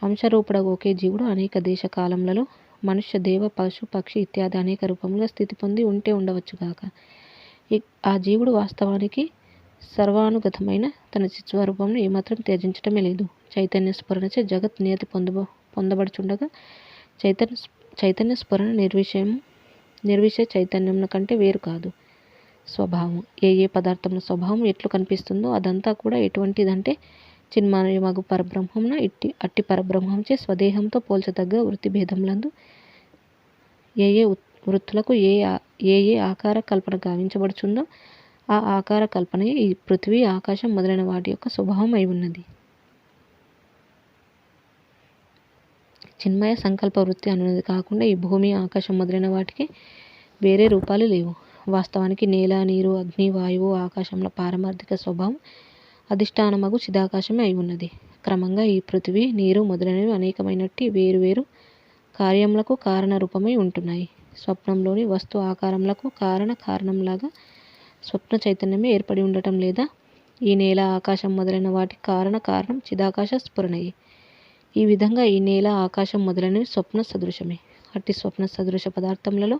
అంశరూపుడగు ఒకే జీవుడు అనేక దేశకాలములలో మనుష్య, దేవ, పశు, పక్షి ఇత్యాది అనేక రూపములుగా స్థితి పొంది ఉండవచ్చుగాక. ఆ జీవుడు వాస్తవానికి సర్వానుగతమైన తన చిత్స్వరూపమును ఏమాత్రం త్యజించటమే లేదు. చైతన్య స్ఫురణచే జగత్ నియతి పొందబడుచుండగా చైతన్య స్ఫురణ నిర్విషయ చైతన్యమున కంటే వేరు కాదు. స్వభావం ఏ పదార్థముల స్వభావం ఎట్లు కనిపిస్తుందో అదంతా కూడా ఎటువంటిదంటే చిన్మయమగు పరబ్రహ్మమున అట్టి పరబ్రహ్మంచే స్వదేహంతో పోల్చదగ్గ వృత్తి భేదములందు ఏ వృత్తులకు ఏ ఆకార కల్పన గావించబడుచుందో ఆ ఆకార కల్పనయే ఈ పృథ్వీ, ఆకాశం మొదలైన వాటి యొక్క స్వభావం అయి ఉన్నది. చిన్మయ సంకల్ప వృత్తి అనున్నది కాకుండా ఈ భూమి, ఆకాశం మొదలైన వాటికి వేరే రూపాలు లేవు. వాస్తవానికి నేల, నీరు, అగ్ని, వాయువు, ఆకాశంలో పారమార్థిక స్వభావం అధిష్టానమగు చిదాకాశమే అయి ఉన్నది. క్రమంగా ఈ పృథివీ, నీరు మొదలైనవి అనేకమైనట్టి వేరు కార్యములకు కారణ రూపమై ఉంటున్నాయి. స్వప్నంలోని వస్తు ఆకారములకు కారణంలాగా స్వప్న చైతన్యమే ఏర్పడి ఉండటం లేదా? ఈ నేల, ఆకాశం మొదలైన వాటి కారణం చిదాకాశ స్ఫురణయే. ఈ విధంగా ఈ నేల, ఆకాశం మొదలైనవి స్వప్న సదృశమే. అట్టి స్వప్న సదృశ పదార్థములలో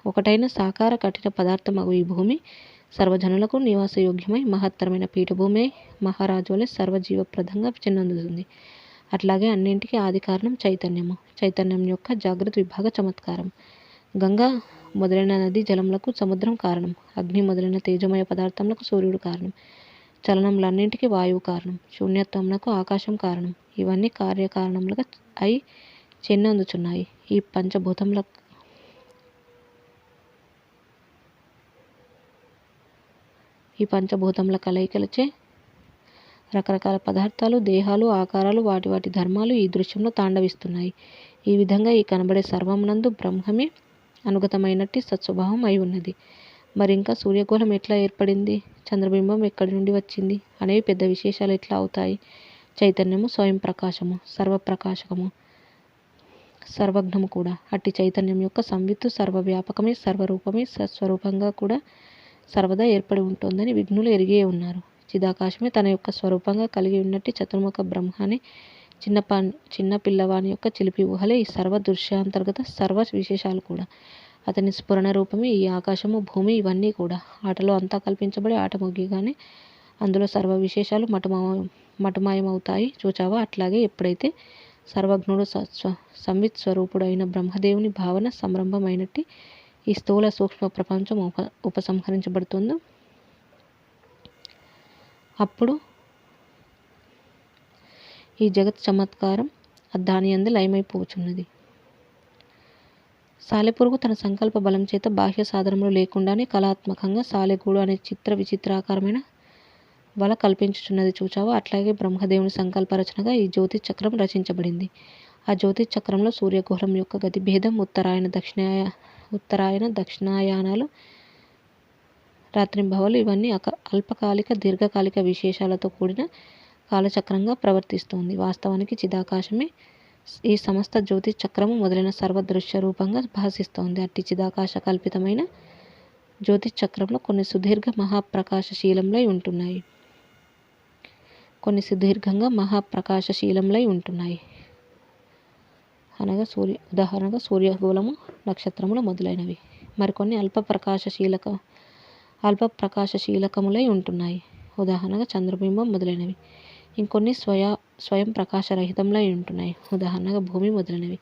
ఒకటైన సాకార కఠిన పదార్థమగు ఈ భూమి సర్వజనులకు నివాసయోగ్యమై మహత్తరమైన పీఠభూమి అయి మహారాజు వలె సర్వజీవప్రదంగా చెన్నొందుతుంది. అట్లాగే అన్నింటికీ ఆది కారణం చైతన్యము. చైతన్యం యొక్క జాగ్రత్త విభాగ చమత్కారం. గంగా మొదలైన నదీ జలములకు సముద్రం కారణం. అగ్ని మొదలైన తేజమయ పదార్థములకు సూర్యుడు కారణం. చలనములన్నింటికీ వాయువు కారణం. శూన్యత్వమునకు ఆకాశం కారణం. ఇవన్నీ కార్యకారణములుగా అయి చెన్నొందుచున్నాయి. ఈ పంచభూతముల కలయికలచే రకరకాల పదార్థాలు, దేహాలు, ఆకారాలు, వాటి ధర్మాలు ఈ దృశ్యంలో తాండవిస్తున్నాయి. ఈ విధంగా ఈ కనబడే సర్వమునందు బ్రహ్మమే అనుగతమైనట్టి సత్స్వభావం అయి ఉన్నది. మరింకా సూర్యగోళం ఎట్లా ఏర్పడింది, చంద్రబింబం ఎక్కడి నుండి వచ్చింది అనేవి పెద్ద విశేషాలు ఎట్లా అవుతాయి? చైతన్యము స్వయం ప్రకాశము, సర్వప్రకాశకము, సర్వజ్ఞము కూడా. అట్టి చైతన్యం యొక్క సంవిత్తు సర్వవ్యాపకమే, సర్వరూపమే, సత్స్వరూపంగా కూడా సర్వదా ఏర్పడి ఉంటుందని విఘ్నులు ఎరిగే ఉన్నారు. చిదాకాశమే తన యొక్క స్వరూపంగా కలిగి ఉన్నట్టి చతుర్ముఖ బ్రహ్మ అనే చిన్న పిల్లవాని యొక్క చిలిపి ఊహలే ఈ సర్వ దృశ్యాంతర్గత సర్వ విశేషాలు కూడా. అతని స్ఫురణ రూపమే ఈ ఆకాశము, భూమి ఇవన్నీ కూడా. ఆటలో అంతా కల్పించబడి ఆట ముగియగానే అందులో సర్వ విశేషాలు మటుమాయమవుతాయి చూచావా. అట్లాగే ఎప్పుడైతే సర్వజ్ఞుడు సంవిత్ స్వరూపుడు అయిన బ్రహ్మదేవుని భావన సంరంభమైనట్టి ఈ స్థూల సూక్ష్మ ప్రపంచం ఉపసంహరించబడుతుందో అప్పుడు ఈ జగత్ చమత్కారం దానియందు లయమైపోచున్నది. సాలెపురుగు తన సంకల్ప బలం చేత బాహ్య సాధనములు లేకుండానే కళాత్మకంగా సాలెగూడు అనే విచిత్రాకారమైన వల కల్పించుచున్నది చూచావా. అట్లాగే బ్రహ్మదేవుని సంకల్ప రచనగా ఈ జ్యోతి చక్రం రచించబడింది. ఆ జ్యోతి చక్రంలో సూర్యగోళం యొక్క గతి భేదం, ఉత్తరాయణ దక్షిణాయనాలు, రాత్రింబవలు ఇవన్నీ అల్పకాలిక దీర్ఘకాలిక విశేషాలతో కూడిన కాలచక్రంగా ప్రవర్తిస్తోంది. వాస్తవానికి చిదాకాశమే ఈ సమస్త జ్యోతి చక్రము మొదలైన సర్వదృశ్య రూపంగా భాసిస్తోంది. అట్టి చిదాకాశ కల్పితమైన జ్యోతి చక్రంలో కొన్ని సుదీర్ఘంగా మహాప్రకాశశీలంలై ఉంటున్నాయి. ఉదాహరణగా సూర్యగోళము, నక్షత్రములు మొదలైనవి. మరికొన్ని అల్ప ప్రకాశశీల అల్ప ప్రకాశశీలకములై ఉంటున్నాయి. ఉదాహరణగా చంద్రబింబం మొదలైనవి. ఇంకొన్ని స్వయం ప్రకాశరహితములై ఉంటున్నాయి. ఉదాహరణగా భూమి మొదలైనవి.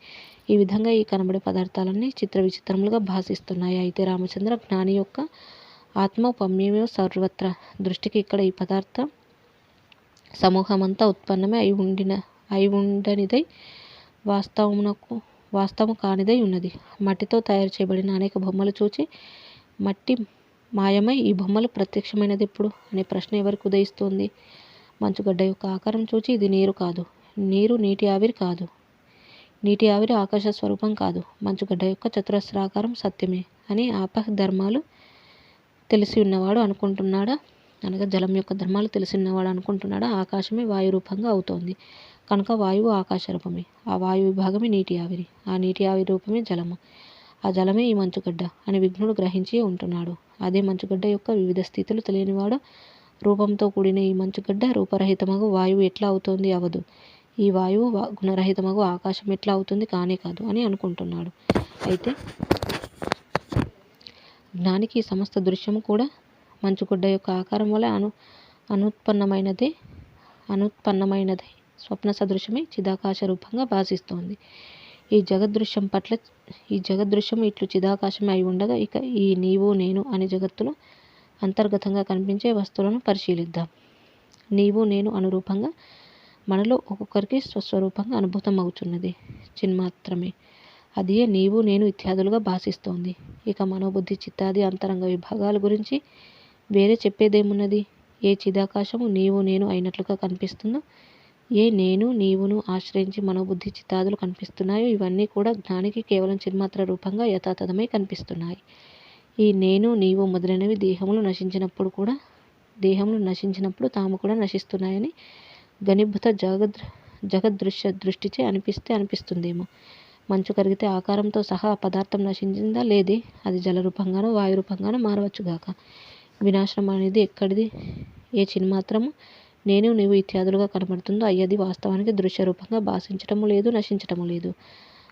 ఈ విధంగా ఈ కనబడే పదార్థాలన్నీ చిత్ర విచిత్రములుగా భాసిస్తున్నాయి. అయితే రామచంద్ర, జ్ఞాని యొక్క ఆత్మౌపమ్యమే సర్వత్ర దృష్టికి ఇక్కడ ఈ పదార్థ సమూహమంతా ఉత్పన్నమే అయి ఉండనిదై వాస్తవము కానిదై ఉన్నది. మట్టితో తయారు చేయబడిన అనేక బొమ్మలు చూచి మట్టి మాయమై ఈ బొమ్మలు ప్రత్యక్షమైనది ఎప్పుడు అనే ప్రశ్న ఎవరికి ఉదయిస్తోంది? మంచుగడ్డ యొక్క ఆకారం చూచి ఇది నీరు కాదు, నీరు నీటి ఆవిరి కాదు, నీటి ఆవిరి ఆకాశ స్వరూపం కాదు, మంచుగడ్డ యొక్క చతురస్రాకారం సత్యమే అని ఆపద్ధర్మాలు తెలిసి ఉన్నవాడు అనుకుంటున్నాడా? అనగా జలం యొక్క ధర్మాలు తెలిసి ఉన్నవాడు అనుకుంటున్నాడా? ఆకాశమే వాయు రూపంగా అవుతోంది కనుక వాయువు ఆకాశ రూపమే, ఆ వాయు విభాగమే నీటి ఆవిరి, ఆ నీటి ఆవిరి రూపమే జలము, ఆ జలమే ఈ మంచుగడ్డ అని విఘ్నుడు గ్రహించి ఉంటున్నాడు. అదే మంచుగడ్డ యొక్క వివిధ స్థితులు తెలియనివాడు రూపంతో కూడిన ఈ మంచుగడ్డ రూపరహితమగు వాయువు ఎట్లా అవుతోంది? అవదు. ఈ వాయువు గుణరహితమగు ఆకాశం ఎట్లా అవుతుంది? కానే కాదు అని అనుకుంటున్నాడు. అయితే జ్ఞానికి ఈ సమస్త దృశ్యము కూడా మంచుగడ్డ యొక్క ఆకారం వల్ల అనుత్పన్నమైనదే స్వప్న సదృశ్యమై చిదాకాశ రూపంగా భాసిస్తోంది. ఈ జగదృశ్యం ఇట్లు చిదాకాశమే అయి ఉండగా ఇక ఈ నీవు నేను అనే జగత్తులో అంతర్గతంగా కనిపించే వస్తువులను పరిశీలిద్దాం. నీవు నేను అనురూపంగా మనలో ఒక్కొక్కరికి స్వస్వరూపంగా అనుభూతం అవుతున్నది చిన్మాత్రమే. అదే నీవు నేను ఇత్యాదులుగా భాసిస్తోంది. ఇక మనోబుద్ధి చిత్తాది అంతరంగ విభాగాల గురించి వేరే చెప్పేదేమున్నది? ఏ చిదాకాశము నీవు నేను అయినట్లుగా కనిపిస్తుందో, ఏ నేను నీవును ఆశ్రయించి మనోబుద్ధి చిత్తాదులు కనిపిస్తున్నాయో ఇవన్నీ కూడా జ్ఞానికి కేవలం చిన్మాత్ర రూపంగా యథాతథమై కనిపిస్తున్నాయి. ఈ నేను నీవు మొదలైనవి దేహములు నశించినప్పుడు తాము కూడా నశిస్తున్నాయని ఘనీభూత జగదృశ్య దృష్టిచే అనిపిస్తుందేమో. మంచు కరిగితే ఆకారంతో సహా ఆ పదార్థం నశించిందా? లేదే. అది జల రూపంగానో వాయు రూపంగానో మారవచ్చుగాక. వినాశనం అనేది ఎక్కడిది? ఏ చిన్మాత్రము నేను నీవు ఇత్యాదులుగా కనబడుతుందో అయ్యది వాస్తవానికి దృశ్య రూపంగా భాషించటము లేదు, నశించటము లేదు.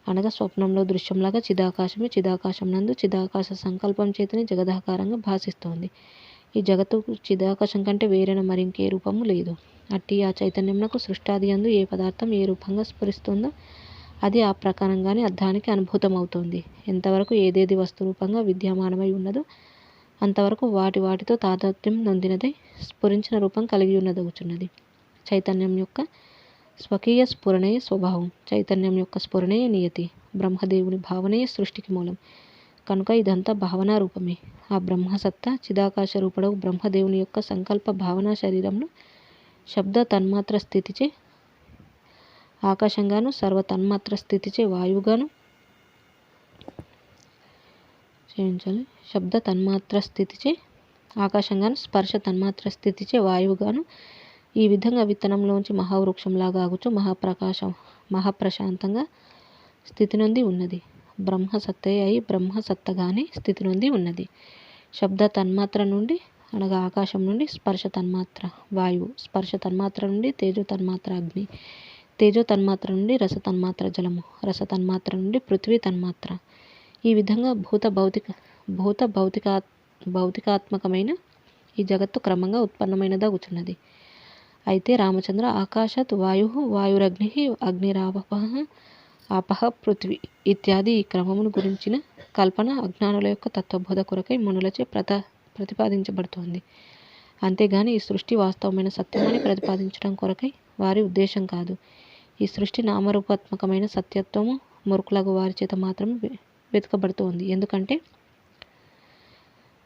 అనగా స్వప్నంలో దృశ్యంలాగా చిదాకాశమే చిదాకాశం నందు చిదాకాశ సంకల్పం చేతనే జగదాకారంగా భాసిస్తోంది. ఈ జగత్తు చిదాకాశం కంటే వేరైన మరింకే రూపము లేదు. అట్టి ఆ చైతన్యమునకు సృష్టాది యందు ఏ పదార్థం ఏ రూపంగా స్ఫురిస్తుందో అది ఆ ప్రకారంగానే అర్థానికి అనుభూతమవుతోంది. ఎంతవరకు ఏదేది వస్తురూపంగా విద్యమానమై ఉన్నదో అంతవరకు వాటితో తాదాత్మ్యం నొందినదై స్ఫురించిన రూపం కలిగి ఉన్నదగుచున్నది. చైతన్యం యొక్క స్వకీయ స్ఫురణయే స్వభావం, చైతన్యం యొక్క స్ఫురణయే నియతి, బ్రహ్మదేవుని భావనయే సృష్టికి మూలం. కనుక ఇదంతా భావనా రూపమే. ఆ బ్రహ్మసత్తా చిదాకాశ రూపడవు బ్రహ్మదేవుని యొక్క సంకల్ప భావనా శరీరంలో శబ్ద తన్మాత్ర స్థితిచే ఆకాశంగాను, సర్వ తన్మాత్ర స్థితిచే వాయువుగాను, శబ్ద తన్మాత్ర స్థితిచే ఆకాశంగాను, స్పర్శ తన్మాత్ర స్థితిచే వాయువుగాను, ఈ విధంగా విత్తనంలోంచి మహావృక్షంలాగా ఆగుచు మహాప్రశాంతంగా స్థితి నొంది ఉన్నది. బ్రహ్మసత్తయే అయి బ్రహ్మసత్తగానే స్థితి నొంది ఉన్నది. శబ్ద తన్మాత్ర నుండి అనగా ఆకాశం నుండి స్పర్శ తన్మాత్ర వాయువు, స్పర్శ తన్మాత్ర నుండి తేజో తన్మాత్ర అగ్ని, తేజో తన్మాత్ర నుండి రస తన్మాత్ర జలము, రస తన్మాత్ర నుండి పృథ్వీ తన్మాత్ర. ఈ విధంగా భౌతికాత్మకమైన ఈ జగత్తు క్రమంగా ఉత్పన్నమైనదగుచున్నది. అయితే రామచంద్ర, ఆకాశాత్ వాయు, వాయురగ్ని, ఆపః పృథ్వీ ఇత్యాది ఈ క్రమమును గురించిన కల్పన అజ్ఞానుల యొక్క తత్వబోధ కొరకై మునులచే ప్రతిపాదించబడుతోంది. అంతేగాని ఈ సృష్టి వాస్తవమైన సత్యమని ప్రతిపాదించడం కొరకై వారి ఉద్దేశం కాదు. ఈ సృష్టి నామరూపాత్మకమైన సత్యత్వము మూర్ఖులగు వారి చేత మాత్రమే వెతకబడుతోంది. ఎందుకంటే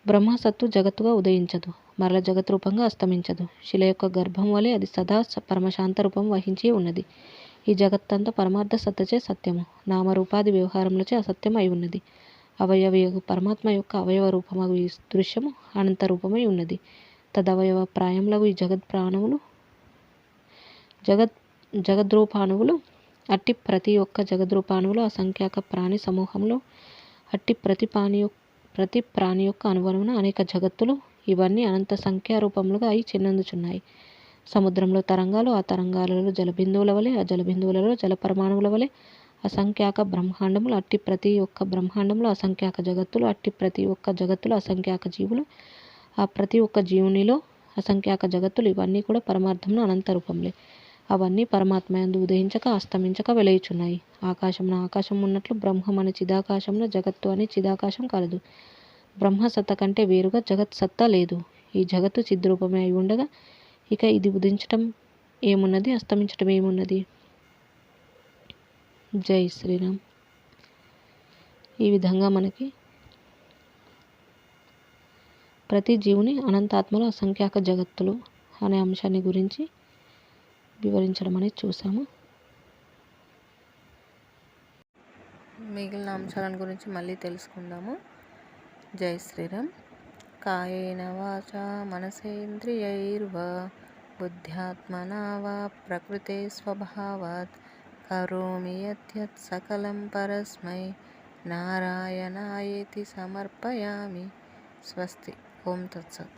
బ్రహ్మసత్తు జగత్తుగా ఉదయించదు, మరల జగత్ రూపంగా అస్తమించదు. శిల యొక్క గర్భం వలె అది సదా పరమశాంత రూపం వహించి ఉన్నది. ఈ జగత్తంతా పరమార్థ సత్తచే సత్యము, నామరూపాది వ్యవహారములచే అసత్యం అయి ఉన్నది. అవయవయగు పరమాత్మ యొక్క అవయవ రూపమగు ఈ దృశ్యము అనంత రూపమై ఉన్నది. తదవయవ ప్రాయములగు ఈ జగద్రూపాణువులు అట్టి ప్రతి ఒక్క జగద్రూపాణువులు అసంఖ్యాక ప్రాణి సమూహంలో అట్టి ప్రతి ప్రాణి యొక్క అనువనమున అనేక జగత్తులు ఇవన్నీ అనంత సంఖ్యా రూపములుగా అయి చెన్నందుచున్నాయి. సముద్రంలో తరంగాలు, ఆ తరంగాలలో జలబిందువుల వలె, ఆ జలబిందువులలో జల పరమాణువుల వలె అసంఖ్యాక బ్రహ్మాండములు, అట్టి ప్రతి ఒక్క బ్రహ్మాండంలో అసంఖ్యాక జగత్తులు, అట్టి ప్రతి ఒక్క జగత్తులు అసంఖ్యాక జీవులు, ఆ ప్రతి ఒక్క జీవునిలో అసంఖ్యాక జగత్తులు ఇవన్నీ కూడా పరమార్థంలో అనంత రూపంలే. అవన్నీ పరమాత్మయందు ఉదయించక అస్తమించక వెలయుచున్నాయి. ఆకాశమున ఆకాశం ఉన్నట్లు బ్రహ్మమని చిదాకాశమున జగత్తు అని చిదాకాశం కలదు. బ్రహ్మ సత్త కంటే వేరుగా జగత్ సత్తా లేదు. ఈ జగత్తు చిద్రూపమే అయి ఉండగా ఇక ఇది ఉదించటం ఏమున్నది, అస్తమించటం ఏమున్నది? జై శ్రీరామ్. ఈ విధంగా మనకి ప్రతి జీవుని అనంతాత్మలు అసంఖ్యాక జగత్తులు అనే అంశాన్ని గురించి వివరించడం అనేది చూసాము. మిగిలిన అంశాలను గురించి మళ్ళీ తెలుసుకుందాము. జై శ్రీరామ్. కాయేన వాచా మనసేంద్రియైర్వా బుద్ధ్యాత్మనా వా ప్రకృతే స్వభావాత్ కరోమి యద్యత్ సకలం పరస్మై నారాయణాయేతి సమర్పయామి. స్వస్తి. ఓం తత్సత్.